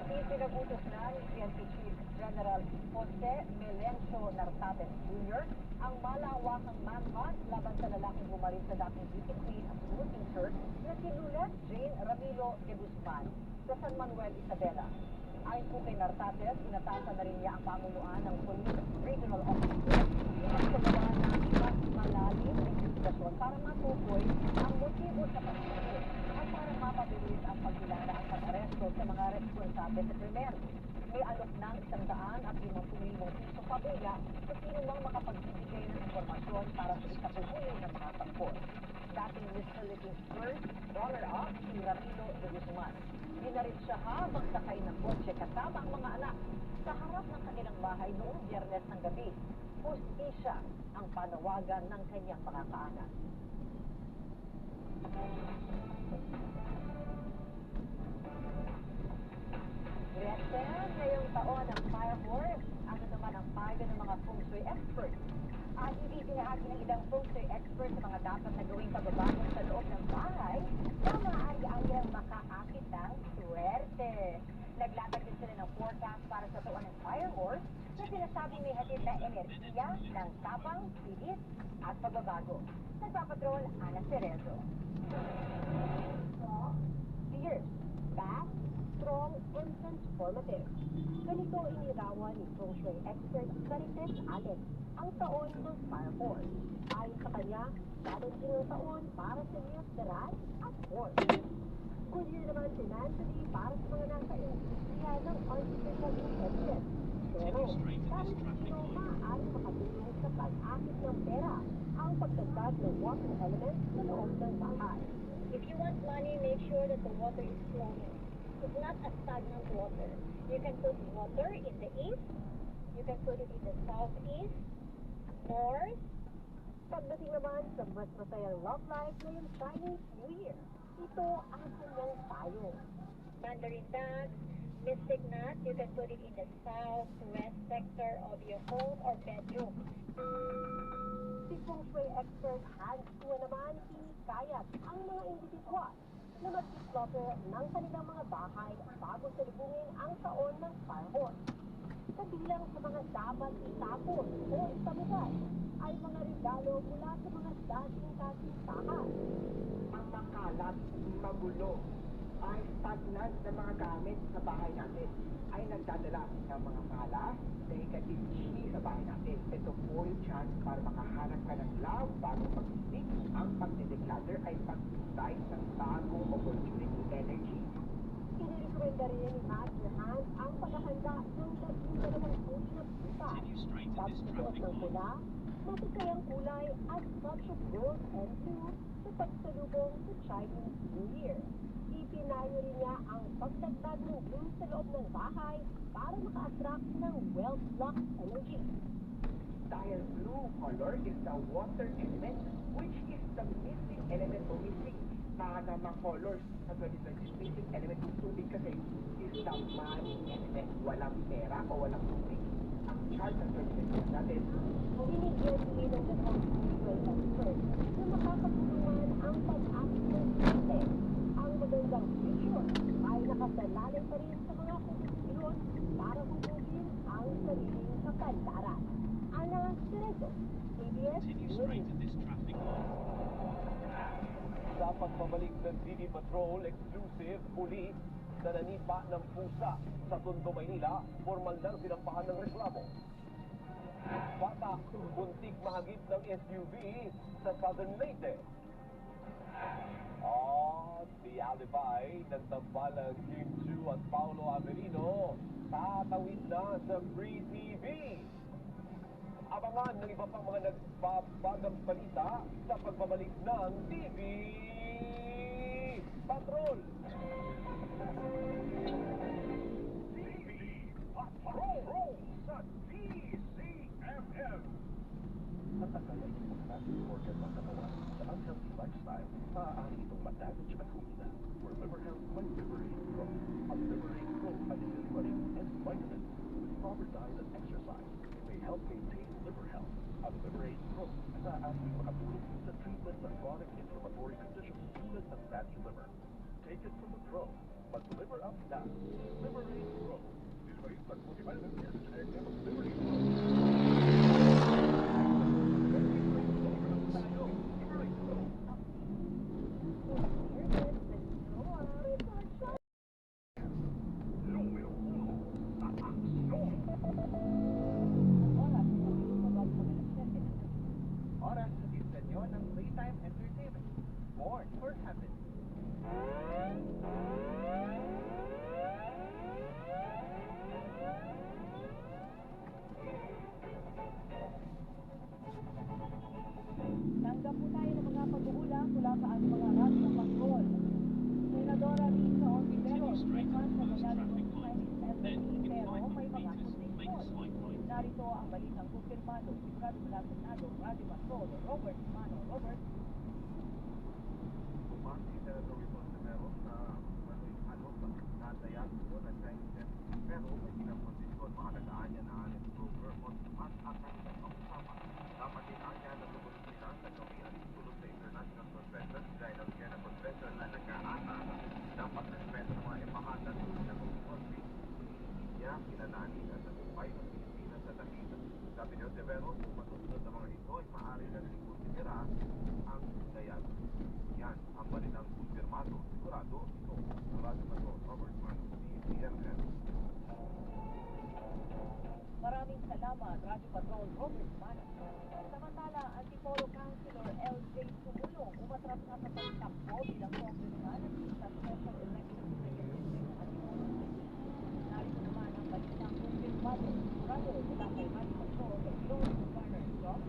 Ipinagutos na ni PNP Chief General Jose Melencio Nartates Jr. ang malawakang manhunt laban sa lalaking bumaril sa dating beauty queen at school teacher na si Lulet Jane Ramilo de Guzman sa San Manuel, Isabela. Ayon po kay Nartates, inatasan na rin niya ang pamunuan ng Police Regional Officer at gumawa ng mas malalim na investigasyon para matukoy ang motibo sa pagkakas at para mapabilis ang pagkilala at pag-aresto sa mga responsable sa krimen. May alok ng 150,000 piso pabila sa sino mang makapagbibigay ng impormasyon para sa ikapuhuli ng mga tangkol. Dating Miss Philippines First, runner-up si Ramilo de Guzman. Dinarit siya habang sakay ng kotse kasama ang mga anak sa harap ng kanilang bahay noong Biyernes ng gabi. Hustisya ang panawagan ng kanyang mga kaanak. Reaksyon ngayong taon ng Fire Horse. Ano naman ang payo ng mga feng shui experts? Hindi pinahagi ng ilang feng shui experts sa mga dapat na gawing pagbabago sa loob ng bahay na maaari-ariang makaakit ng swerte. Naglatag din sila ng forecast para sa taon ng Fire Horse na sinasabing may hatid na enerhiya ng tapang, bilis at pagbabago. Nagpapatrol, Ana Cerezo. Fierce, fast, strong, and transformative. Ganito inirawan ni feng shui expert Carites Alex ang taon ng Fire Horse. Ayon sa kanya, challenging ang taon para sa News Darat at Horse. Good year naman financially para sa mga nasa industriya ng artificial intelligence. Pero, kahit sino maaaring makatulong sa pag-akit ng pera ang pagdagdag ng water element sa loob ng bahay. If you want money, make sure that the water is flowing. It's not a stagnant water. You can put water in the east, you can put it in the southeast, north. Pagdating naman sa mas masayang love life ngayong Chinese New Year, ito ang kanyang payo. Mandarin ducks, mystic nuts, you can put it in the southwest sector of your home or bedroom. Si feng shui expert Hans Kua naman hinikayat ang mga individual na mag-declutter ng kanilang mga bahay bago salubungin ang taon ng Fire Horse. Kabilang sa mga dapat itapon o itabugan ay mga regalo mula sa mga dating kasintahan. Ang makalat, magulo, ay stagnant na mga gamit sa bahay natin ay nagdadala ng mga malas, negative chi sa bahay natin. Ito po yung chance para makahanap ka ng love bago mag-stick. Ang pagdideclutter ay pag-decide ng bagong opportunity energy. Inirekomenda rin ni Master Hans ang paghahanda ng 12 uri ng butas. Pagsusuot ng pula, matikayang kulay at touch of gold and blue sa pagsalubong sa Chinese New Year. Ipinayo rin niya ang pagdagdag ng blue sa loob ng bahay para maka-attract ng wealth luck energy. Dahil blue color is the water element, which is the missing element o missing mga colors sa 2020. Missing element ng tubig kasi is the money element. Walang pera o walang tubig. Ang chart ng 2020 natin, Binigyan din ng dalawang spiritual expert na makakatulungan ang pag-akit ng system. Ang magandang future ay nakasalalay pa rin sa mga kondisyon para hubugin ang sariling kapandaran. Ana Cerezo, ABS News. Sa pagbabalik ng DD Patrol exclusive, uli na nanipa ng pusa sa Tondo, Maynila, formal nang sinampahan ng reklamo. Bata, buntik mahagip ng SUV sa Southern Leyte. At si Alibay ng tambalang Kim Chu at Paolo Avelino tatawid na sa Free TV. Abangan ng iba pang mga nagbabagang balita sa pagbabalik ng TV Patrol. TV Patrol sa DCMM. Matagalan yung mga natin organ ng katawan sa unhealthy lifestyle, maaari itong ma-damage at humina. For liver health, may Liberate Pro. Ang Liberate Pro ay running and vitamins with proper diet and exercise may help maintain liver health. Ang Liberate Pro ay maaaring makatulong sa treatment ng chronic inflammatory conditions tulad ng fatty liver. Take it from the pro. Mag-liver up na. Liberate Pro. Liberate mag-multivitamin and Liberate Pro. oras sa istasyon ng Playtime Entertainment. Born for Happiness. ito ang balitang kumpirmado sigurado mula sa Senado Radyo Patrol Robert Mano. Robert. Bumati si Senator Wilson Severo na halos natayag po ng Chinese jet, pero may pinapondisyon mahalagaan niya na Alex Broker on at ang kanilang kausapan. Dapat din niya na tumunod sila sa gawin at tulog sa International Convention dahil ang Vienna Convention na nag-aata dapat respeto ng mga embahada ng Philippine country. Niya kinalani at nagupay ng Pilipinas sa dahil. Sabi ni Severo, kung matusunod ng mga ito ay maaari na rin konsidera ang dayag. Yan ang balitang kumpirmado, sigurado ito. Sa Radyo Patrol, Robert Mann, CNN. Maraming salamat, Radyo Patrol Robert Mano. Samantala, Antipolo Councilor L.J. Sumulong umatras na sa pagtakbo bilang congressman sa special election sa district ng Antipolo City. Narito naman ang balitang kumpirmado, sigurado mula kay Radyo Patrol Lord Garner Job.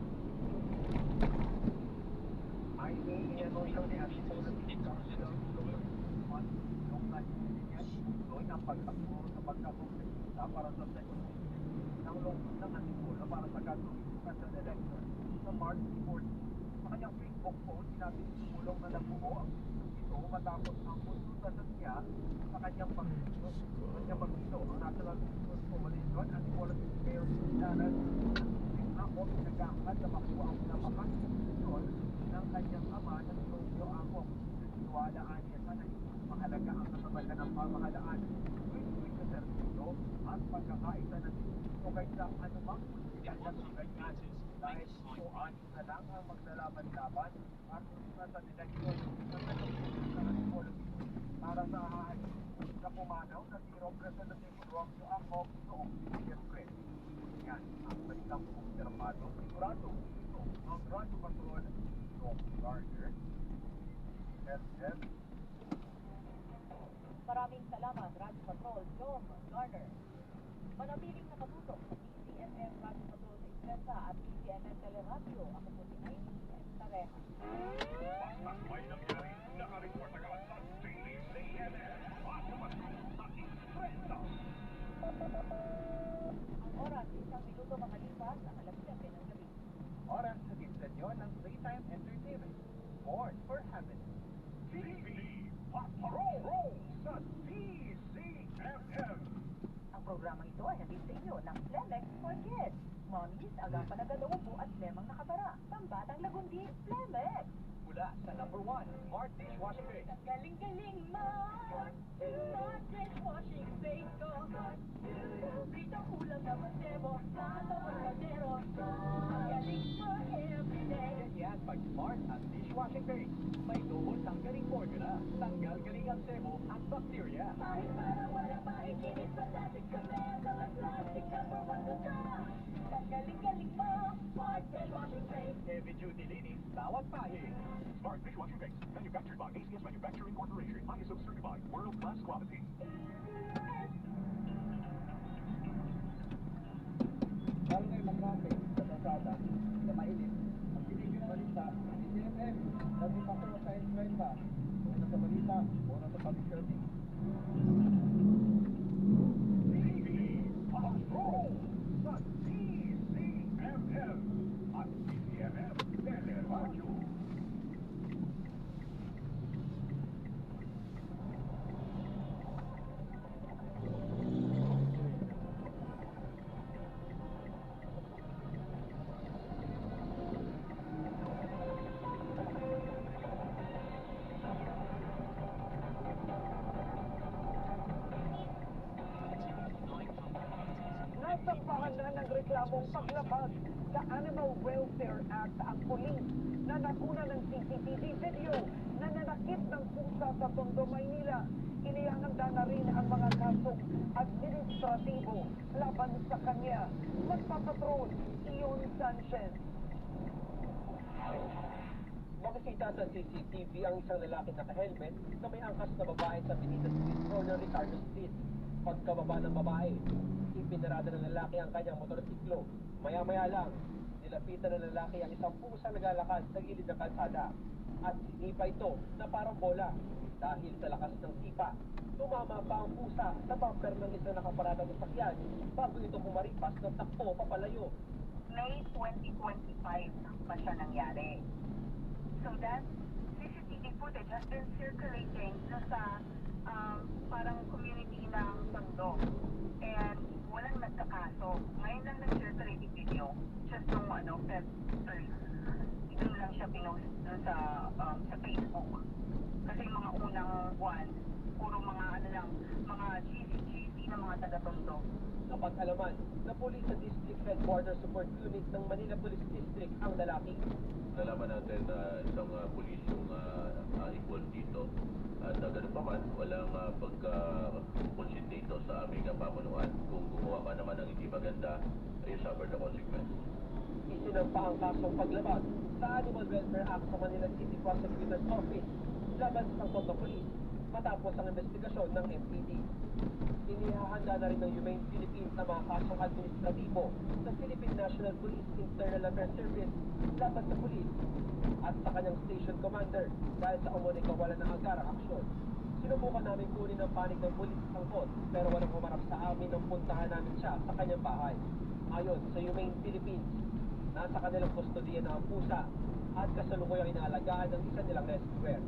Ay, iniyanosyo ni Antipolo City Councilor Lord noong nahihinyan noon ang pagtakbo sa pagkakongressista para sa second ng lungsod ng Antipolo para sa gagawing special election sa March 14. Sa kanyang Facebook post, sinabi ni Sumulong na nabuo ang ito matapos ang konsultasyon niya sa kanyang pagdito. Ang National Business Coalition at Antipolo City Mayor Danan ako pinag-aangkat na makuha ang pinapakasyon ng kanyang ama na si Romeo Angkong. Naniwalaan niya sa naging mahalaga ang kasabayan ng pamahalaan, win-win sa serbisyo at pagkakaisa ng o kaysa anumang political na ganyan dahil ito na lang ang maglalaban-laban at sa eleksyon sa Pilipinas ng Antipolo City para sa hahalin na pumanaw na si Representative Romeo Angkong noong Siyempre. Yan ang balitang kumpirmado, sigurado ito ang Radyo Patrol Tom Gardner, SF. Maraming salamat, Radyo Patrol Tom Garner. Manatiling nakatutok sa PCMM Radyo Patrol sa Expresa at PCMM Teleradyo. Ako po si Aileen Tareja. Basta may nangyari, nakareport agad sa Daily CNN. Radyo Patrol sa Expresa. Ang oras, 1 minuto makalipas ang 7 ng gabi. Oras sa inyo ng Playtime Entertainment. Born for Happiness. TV Patrol sa PCMM. Ang programang ito ay nandito sa inyo ng Flemex for Kids. Mommies, agapan na galawang at lemang nakatara. Pambatang lagundi, Flemex. Mula sa number 1, Smart Dishwashing Base. Galing-galing Smart dishwashing base ko. Dito kulang na masebo, natawag na zero. Galing mo everyday. Yan pag Smart at Dishwashing Base. May double tanggaling formula. Tanggal galing ang sebo at bacteria. Kahit parang wala maikinis, plastic kami. Mga plastic number 1 to try. Galing-galing Smart dishwashing base. Heavy duty linis, bawat pahig. Smart Dishwashing Base. Manufactured by ACS Manufacturing Corporation. ISO certified. World-class quality. Lalo ngayon mag-traffic sa kalsada na mainit. Ang pinigil balita, PCMM, Radyo Patrol sa Expresa. Una sa balita, una sa public service. TV Patrol sa PCMM at PCMM Teleradyo. Nasampahan na ng reklamong paglabag sa Animal Welfare Act ang pulis na nakuna ng CCTV video na nanakit ng pusa sa Tondo, Maynila. Inihahanda na rin ang mga kasong administratibo laban sa kanya. Magpapatrol, Ion Sanchez. Makikita sa CCTV ang isang lalaki naka-helmet na may angkas na babae sa Benita Street Road ng Ricardo Street. Pagkababa ng babae, ipinarada ng lalaki ang kanyang motorsiklo. Maya-maya lang, Nilapitan ng lalaki ang isang pusang naglalakad sa gilid ng kalsada at sinipa ito na parang bola. Dahil sa lakas ng sipa, tumama pa ang pusa sa bumper ng isang nakaparadang sasakyan bago ito kumaripas ng takbo papalayo. May 2025 pa siya nangyari. So that CCTV footage has been circulating sa parang community ng Tondo. And walang nagkakaso. Ngayon lang nag-circulate yung video. Just nung Feb 3. Doon lang siya pinost dun sa Facebook. Kasi mga unang buwan, puro mga mga GC ng mga taga-Tondo. Napag-alaman na pulis sa District Headquarters Support Unit ng Manila Police District ang lalaki. Nalaman natin na isang pulis yung involved dito. At ganun pa man, walang pagka-consider dito sa aming pamunuan. Kung gumawa ka naman ng hindi maganda, ay suffer the consequence. Isinampa ang kasong paglabag sa Animal Welfare Act sa Manila City Prosecutor's Office laban sa Tondo Police matapos ang investigasyon ng MPD. Inihahanda na rin ng Humane Philippines na mga kasong administratibo sa Philippine National Police Internal Affairs Service laban sa police at sa kanyang station commander dahil sa umuning kawalan ng agarang aksyon. Sinubukan namin kunin ang panig ng pulis sangkot pero walang humarap sa amin nang puntahan namin siya sa kanyang bahay. Ayon sa Humane Philippines, nasa kanilang kustodiya na ang pusa at kasalukuyang inaalagaan ng isa nilang rescuer.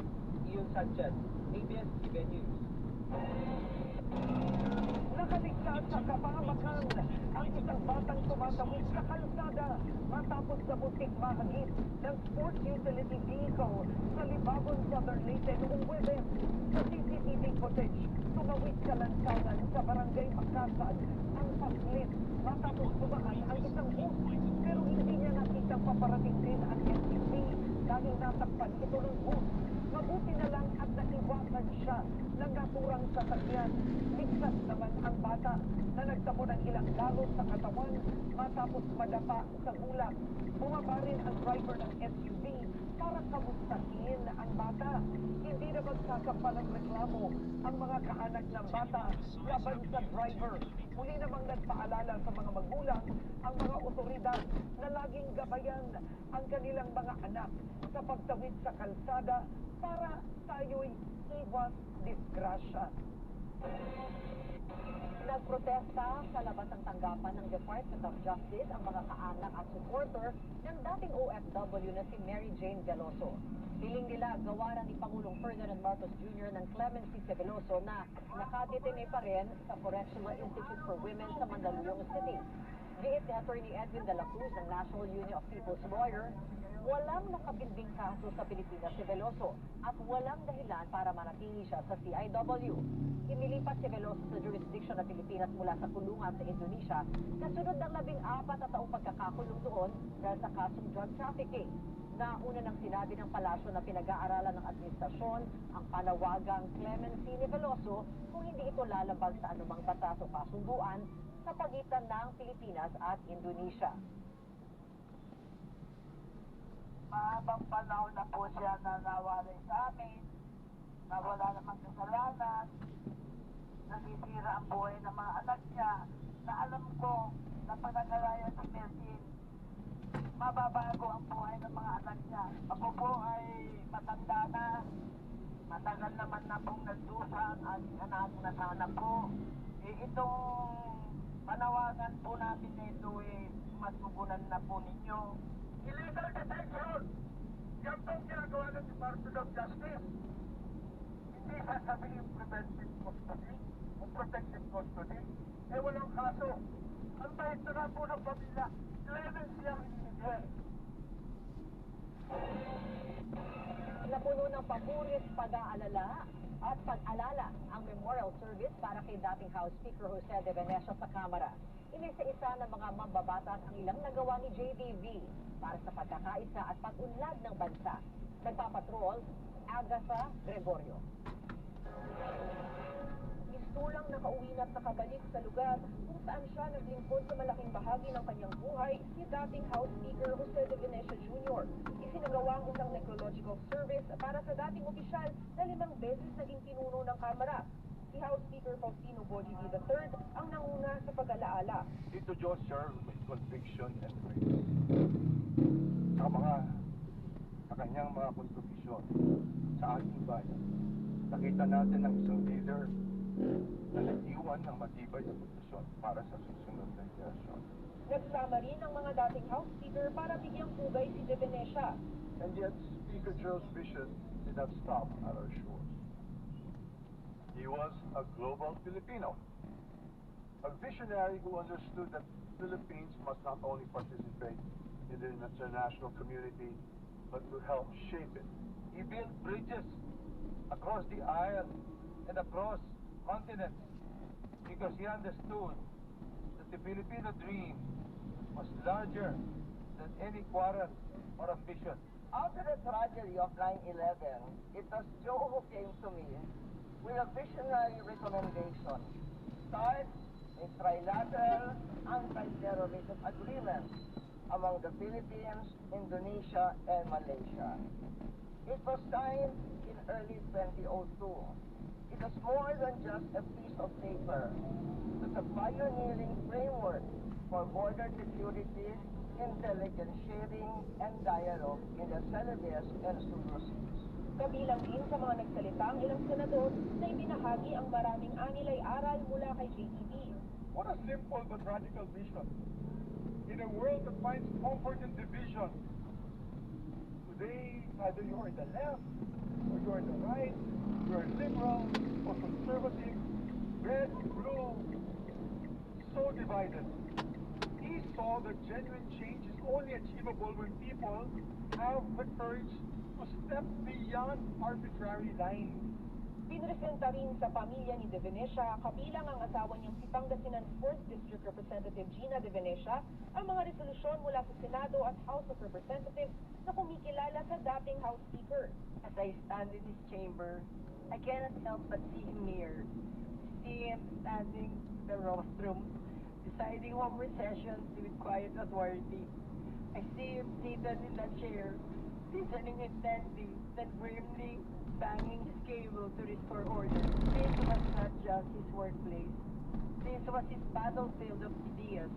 Iyon Sanchez, ABS-CBN News. Nakaligtas sa kapahamakan ang isang batang tumatawid sa kalsada matapos sa butik mahagip ng sports utility vehicle sa Libabon, Southern Leyte noong Webes. Sa CCTV footage, tumawid sa lansangan sa barangay Makasan ang paslit matapos tumaan ang isang bus pero hindi niya nakitang paparating din ang SUV dahil natakpan ito ng bus. Mabuti na lang at naiwasan siya ng naturang sasakyan. Ligtas naman ang bata na nagtamo ng ilang galot sa katawan matapos madapa sa ulap. Bumaba rin ang driver ng SUV para kamustahin ang bata. Hindi na magsasampa ng reklamo ang mga kaanak ng bata laban sa driver. Muli namang nagpaalala sa mga magulang ang mga otoridad na laging gabayan ang kanilang mga anak sa pagtawid sa kalsada para tayo'y iwas disgrasya. Nagprotesta sa labas ng tanggapan ng Department of Justice ang mga kaanak at supporter ng dating OFW na si Mary Jane Veloso. Piling nila gawaran ni Pangulong Ferdinand Marcos Jr. ng clemency si Veloso na nakadetene pa rin sa Correctional Institute for Women sa Mandaluyong City. Giit ni Attorney Edwin de la Cruz ng National Union of People's Lawyers, walang nakabinding kaso sa Pilipinas si Veloso at walang dahilan para manatili siya sa CIW. Inilipat si Veloso sa jurisdiction ng Pilipinas mula sa kulungan sa Indonesia kasunod ng 14 na taong pagkakakulong doon dahil sa kasong drug trafficking. Nauna nang sinabi ng palasyo na pinag-aaralan ng administrasyon ang panawagang clemency ni Veloso kung hindi ito lalabag sa anumang batas o kasunduan sa pagitan ng Pilipinas at Indonesia. Mahabang panahon na po siya nanawari sa amin, na wala namang kasalanan, nasisira ang buhay ng mga anak niya, na alam ko na panagalayan si Mersin, mababago ang buhay ng mga anak niya. Ako po ay matanda na, matagal naman na pong nagdusa ang aking anak na sana po. Itong panawagan po natin nito matugunan na po ninyo. Illegal detention! Yan pong ginagawa ng Department of Justice. Hindi sasabihin preventive custody o protective custody. Walang kaso. Ang bahit na po ng pamilya, clemency ang hinihigay. Napuno ng papuris, pag-aalala at pag-alala ang memorial service para kay dating House Speaker Jose de Venecia sa Kamara. Inisa-isa ng mga mambabatas ang ilang nagawa ni JDV para sa pagkakaisa at pag-unlad ng bansa. Nagpapatrol, Agatha Gregorio. Mistulang nakauwi na at nakabalik sa lugar kung saan siya naglingkod sa malaking bahagi ng kanyang buhay si dating House Speaker Jose de Venecia Jr. Isinagawa ang isang necrological service para sa dating opisyal na 5 beses naging pinuno ng Kamara. Si House Speaker Faustino Boji III ang nanguna sa pag-alaala. Tito Joseph with conviction and grace. Sa kanyang mga kontribusyon sa ating bayan, nakita natin ang isang leader na nag-iwan ng matibay na pundasyon para sa susunod na henerasyon. Nagsama rin ang mga dating House Speaker para bigyang pugay si De Venecia. And yet, Speaker Joe's vision did not stop at our shores. He was a global Filipino, a visionary who understood that Philippines must not only participate in the international community, but to help shape it. He built bridges across the aisle and across continents because he understood that the Filipino dream was larger than any quarrel or ambition. After the tragedy of 9/11, it was Joe who came to me with a visionary recommendation. Start a trilateral anti-terrorism agreement among the Philippines, Indonesia, and Malaysia. It was signed in early 2002. It was more than just a piece of paper. It was a pioneering framework for border security, intelligence sharing, and dialogue in the Celebes and Sulu Seas. Kabilang din sa mga nagsalita ang ilang senador na ibinahagi ang maraming anilay aral mula kay JTB. What a simple but radical vision. In a world that finds comfort in division, today, either you are in the left, or you are in the right, you are liberal or conservative, red, blue, so divided. He saw that genuine change is only achievable when people have the courage to step beyond arbitrary lines. Pinresenta rin sa pamilya ni De Venecia, kabilang ang asawa niyang si Pangasinan 4th District Representative Gina De Venecia, ang mga resolusyon mula sa Senado at House of Representatives na kumikilala sa dating House Speaker. As I stand in his chamber, I cannot help but see him near. See him standing in the rostrum, deciding home recessions with quiet authority. I see him seated in that chair, listening intently, then grimly banging his cable to restore order. This was not just his workplace. This was his battlefield of ideas.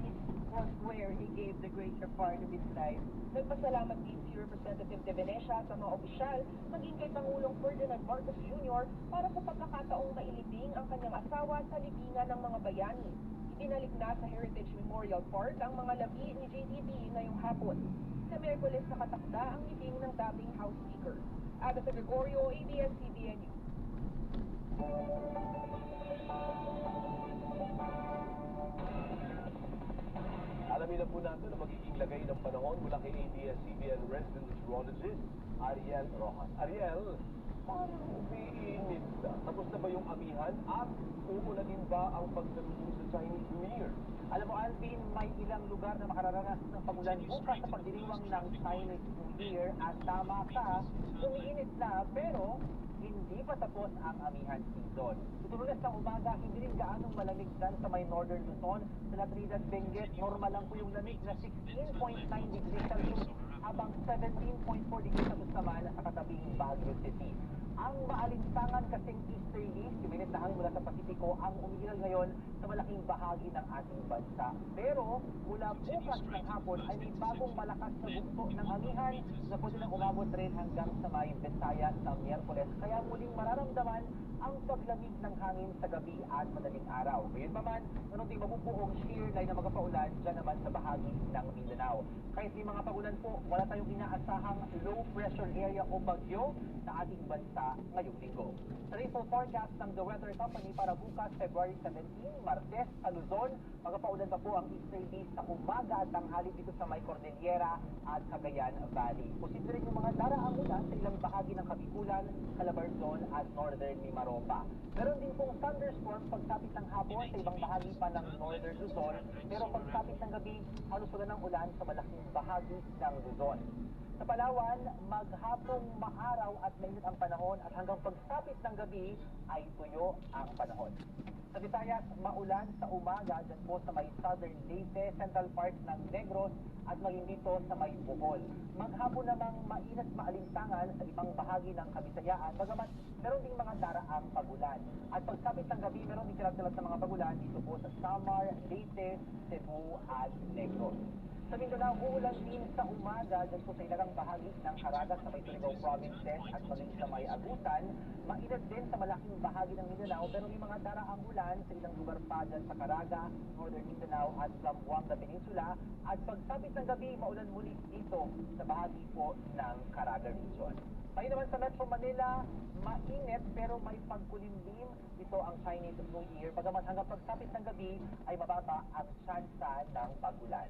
This was where he gave the greater part of his life. Nagpasalamat din si Representative De Venecia sa mga opisyal, maging kay Pangulong Ferdinand Marcos Jr. para sa pagkakataong mailibing ang kanyang asawa sa libingan ng mga bayani. Ibinalik na sa Heritage Memorial Park ang mga labi ni JTB ngayong hapon. Sa Miyerkules nakatakda ang libing ng dating House Speaker. Agatha Gregorio, ABS-CBN News. Alamin na po natin ang magiging lagay ng panahon mula kay ABS-CBN resident meteorologist Ariel Rojas. Ariel, parang umiinit na. Tapos na ba yung amihan at uulanin ba ang pagdating sa Chinese New Year? Alam mo, Alvin, may ilang lugar na makararanas ng pagulan bukas sa pagdiriwang ng Chinese New Year at tama ka, umiinit na pero hindi pa tapos ang amihan season. Tutuloy sa umaga, hindi rin gaanong malamig dyan sa may northern Luzon. Sa Latridas, Benguet, normal lang po yung lamig na 16.9 degrees Celsius habang 17.4 degrees Celsius naman sa katabing Baguio City. Ang maalinsangan kasing easterlies, kuminit na hangin mula sa Pasipiko, ang umiiral ngayon sa malaking bahagi ng ating bansa. Pero mula bukas ng hapon ay may bagong malakas na bugso ng amihan na pwede nang umabot rin hanggang sa may Visayas sa Miyerkules. Kaya muling mararamdaman ang paglamig ng hangin sa gabi at madaling araw. Ngayon naman, meron ding mabubuong shear line na magpaulan dyan naman sa bahagi ng Mindanao. Kahit may mga pagulan po, wala tayong inaasahang low pressure area o bagyo sa ating bansa ngayong linggo. Sa rainfall forecast ng The Weather Company para bukas, February 17, Martes, sa Luzon, magpaulan pa po ang easterlies sa umaga at tanghali dito sa may Cordillera at Cagayan Valley. Posible rin yung mga daraang ulan sa ilang bahagi ng Kabikulan, Calabarzon at northern Mimaropa. Meron din pong thunderstorm pagsapit ng hapon sa ibang bahagi pa ng northern Luzon, pero pagsapit ng gabi, halos wala ng ulan sa malaking bahagi ng Luzon. Sa Palawan, maghapong maaraw at mainit ang panahon at hanggang pagsapit ng gabi ay tuyo ang panahon. Sa Visayas, maulan sa umaga dyan po sa may southern Leyte, central parts ng Negros at maging dito sa may Bohol. Maghapon namang mainit maalinsangan sa ibang bahagi ng Kabisayaan, bagamat meron ding mga daraang pagulan. At pagsapit ng gabi, meron din kilat-kilat na mga pagulan dito po sa Samar, Leyte, Cebu at Negros. Sa Mindanao, uulan din sa umaga dyan po sa ilang bahagi ng Caraga sa may Surigao provinces at maging sa may Agusan. Mainit din sa malaking bahagi ng Mindanao pero may mga daraang ulan sa ilang lugar pa dyan sa Caraga, Northern Mindanao at Zamboanga Peninsula. At pagsapit ng gabi, maulan muli dito sa bahagi po ng Caraga region. Tayo naman sa Metro Manila, mainit pero may pagkulimlim. Ito ang Chinese New Year. Bagamat hanggang pagsapit ng gabi ay mababa ang tsansa ng pagulan.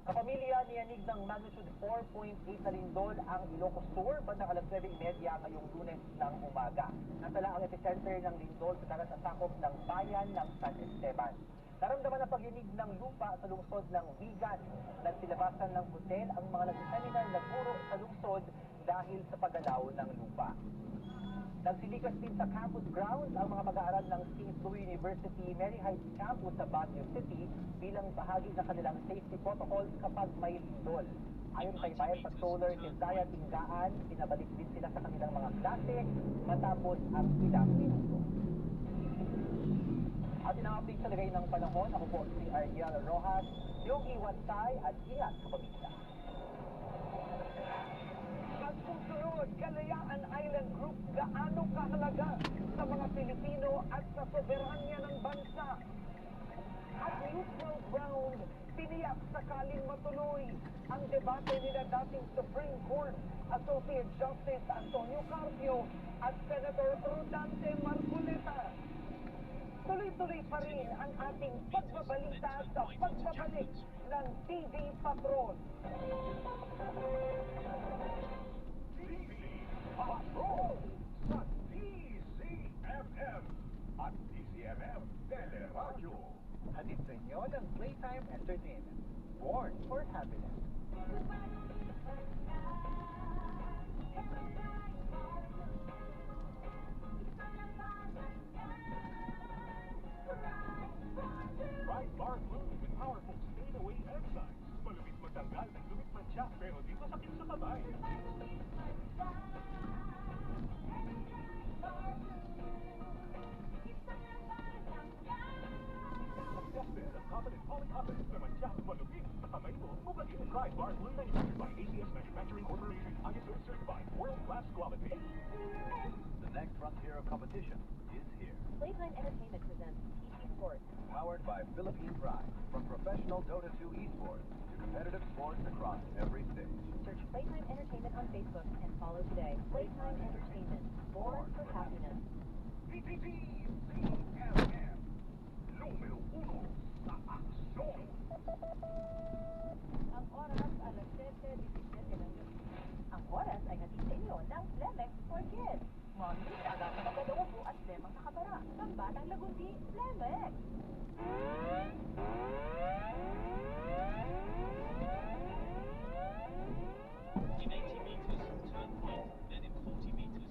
Kapamilya niyanig ng magnitude 4.8 na lindol ang Ilocos Sur bandang alas 9:30 ngayong Lunes ng umaga. Natala ang epicenter ng lindol sa dagat sakop ng bayan ng San Esteban. Naramdaman ang pag-inig ng lupa sa lungsod ng Vigan. Nagsilabasan ng hotel ang mga nagsiseminar na guro sa lungsod dahil sa paggalaw ng lupa. Nagsilikas din sa campus grounds ang mga mag-aaral ng St. Louis University Mary Heights Campus sa Baguio City bilang bahagi ng kanilang safety protocols kapag may lindol. Ayon kay Bayan Patroller Keziah Tinggaan, pinabalik din sila sa kanilang mga klase matapos ang ilang minuto. At ina-update sa lagay ng panahon, ako po si Ariel Rojas, yung iwantay at ingat sa pamilya. Susunod, Kalayaan Island Group gaano kahalaga sa mga Pilipino at sa soberanya ng bansa. At neutral ground, tiniyak sakaling matuloy ang debate nila dating Supreme Court Associate Justice Antonio Carpio at Senator Rodante Marcoleta. Tuloy-tuloy pa rin ang ating pagbabalita sa pagbabalik ng TV Patrol. Patrol sa DCMM at DCMM Teleradyo. Hatid sa inyo ng Playtime Entertainment. Born for happiness. Right Bar Blue with powerful stay-away enzymes. Malupit magtanggal ng lumit mancha pero di masakit sa kamay. Successful at confident polyconfident na mancha malupit sa kamay mo. Mabagin Right Bar Blue manufactured by ACS Manufacturing Corporation. ISO certified world-class quality. The next frontier of competition is here. Playtime Entertainment presents TT Sports. Powered by Philippine Pride. From professional Dota 2 esports to competitive sports across every stage. Search Playtime Entertainment on Facebook and follow today. Playtime Entertainment. Born for happiness. DCMM. Número 1 sa aksyon. Ang oras alas 7:17 ng gabi. Ang oras ay hatid sa inyo ng Flemex for Kids. Mami, aga sa magkaloobo at lemang nakabara. Ang batang lagundi, Flemex.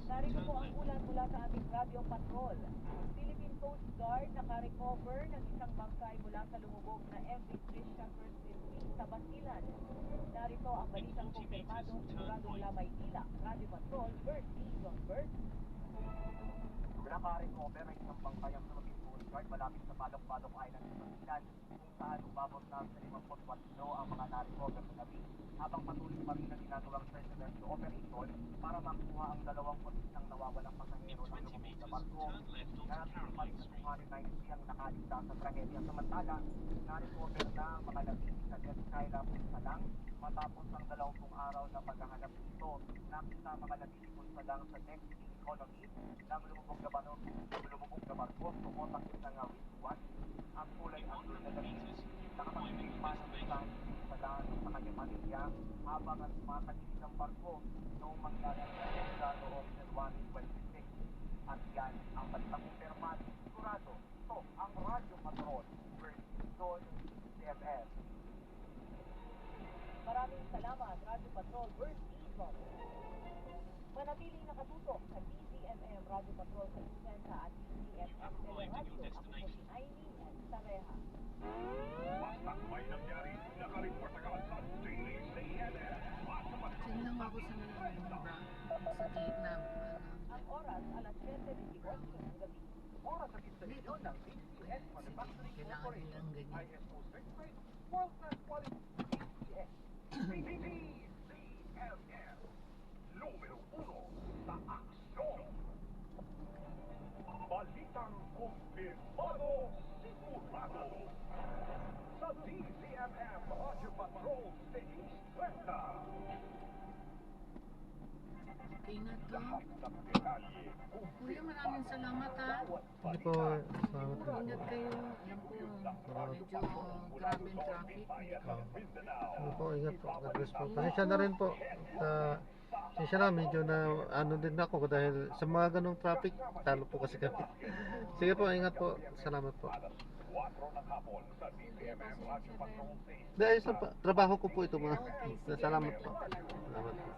Narito po ang ulat mula sa ating radio patrol. Philippine Coast Guard nakarecover ng isang bangkay mula sa lumubog na MV Trisha First Week sa Basilan. Narito ang balitang kumpirmado sigurado mula Maynila. Radio Patrol, Bert E. John Bert. Nakarecover ng isang bangkay ang Philippine Coast Guard malapit sa Balok-Balok Island sa Basilan kung saan umabot na sa 54 ang mga narecover sa gabi. Habang patuloy pa rin ang ginagawang search and rescue operation para makuha ang 21 nawawalang pasahero ng lumubog na barko. Naratipan sa 293 ang nakaligtas sa tragedya. Samantala, na-recover na ang mga nabili sa Death Skylab sa lang matapos ang 20 araw na paghahanap dito. Nakita ang mga nabili sa lang sa next economy ng lumubog na barko sumotakit ng Wiswan. Ang kulay ang na nabili nakapagpili pa ng isang sa lang sa kanyang pamilya habang ang sumatagilid ng barko noong maglalagay sa noong January 26. At yan ang balitang kumpirmado. Sigurado, ito ang Radio Patrol versus CFS. Marami ng HCS Manufacturing Corporation, ISO certified world-class quality HCS. PPPCMM, numero 1 sa aksyon. Balitang kumpirmado, sigurado. Sa DZMM Radio Patrol Stage 30. Ingat ka. Lahat ng detalye, Kuya, maraming salamat ha. Hindi po, salamat po. Ingat kayo. Alam ko, medyo grabe ang traffic. Hindi po, ingat po. God bless po. Pasensya na rin po. Pasensya na, medyo na ano din ako dahil sa mga ganong traffic, talo po kasi kami. Sige po, ingat po. Salamat po. Dahil sa trabaho ko po ito mga. Salamat po. Salamat po.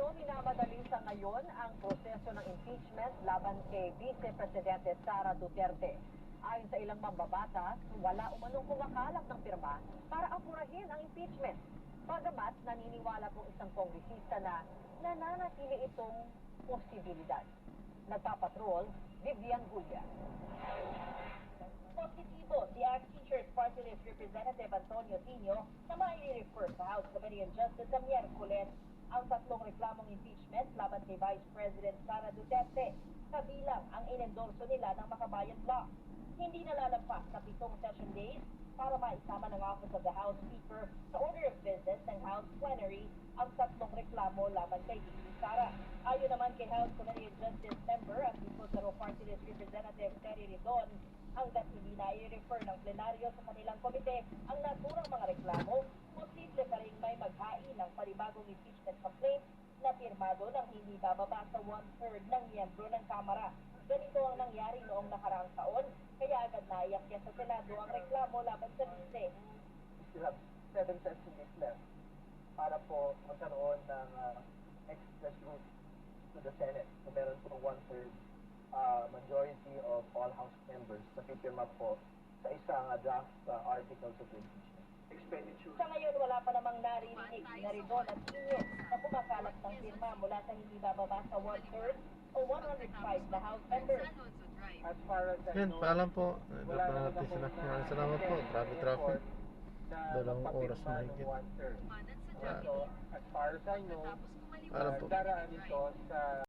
Minamadali sa ngayon ang proseso ng impeachment laban kay Vice Presidente Sara Duterte. Ayon sa ilang mambabatas, wala umanong kumakalap ng pirma para apurahin ang impeachment. Bagamat naniniwala pong isang kongresista na nananatili itong posibilidad. Nagpapatrol, Vivian Gulia. Positibo si Act Teachers Party List Representative Antonio Tino na mai-refer sa House Committee on Justice sa Miyerkules ang tatlong reklamong impeachment laban kay Vice President Sara Duterte, kabilang ang inendorso nila ng Makabayan Bloc. Hindi nalalampas sa 7 session days para maisama ng Office of the House Speaker sa order of business ng House Plenary ang tatlong reklamo laban kay VP Sara. Ayon naman kay House Committee on Justice member at Bicol Party List Representative Terry Ridon, hanggat hindi na i-refer ng plenaryo sa kanilang komite ang naturang mga reklamo, posible pa rin may maghain ng panibagong impeachment complaint na pirmado ng hindi bababa sa 1/3 ng miyembro ng Kamara. Ganito ang nangyari noong nakaraang taon, kaya agad naiakyat sa Senado ang reklamo laban sa Vice. We have 7 session days left para po magkaroon ng express route to the Senate. So meron po 1/3 majority of all House members na pipirma po sa isang draft articles of impeachment. Expenditure. Sa ngayon, wala pa namang naririnig na Ridon at Inyo na kumakalat ng firma mula sa hindi bababa sa 1/3 o 105 na House members. As far as I Yan, know, paalam po. wala Dapat naman natin po sila. mga Salamat po. Grabe traffic. na 2 oras magpapirma na ng higit. 1/3. So, as far as I know, Paalam po. daraan ito sa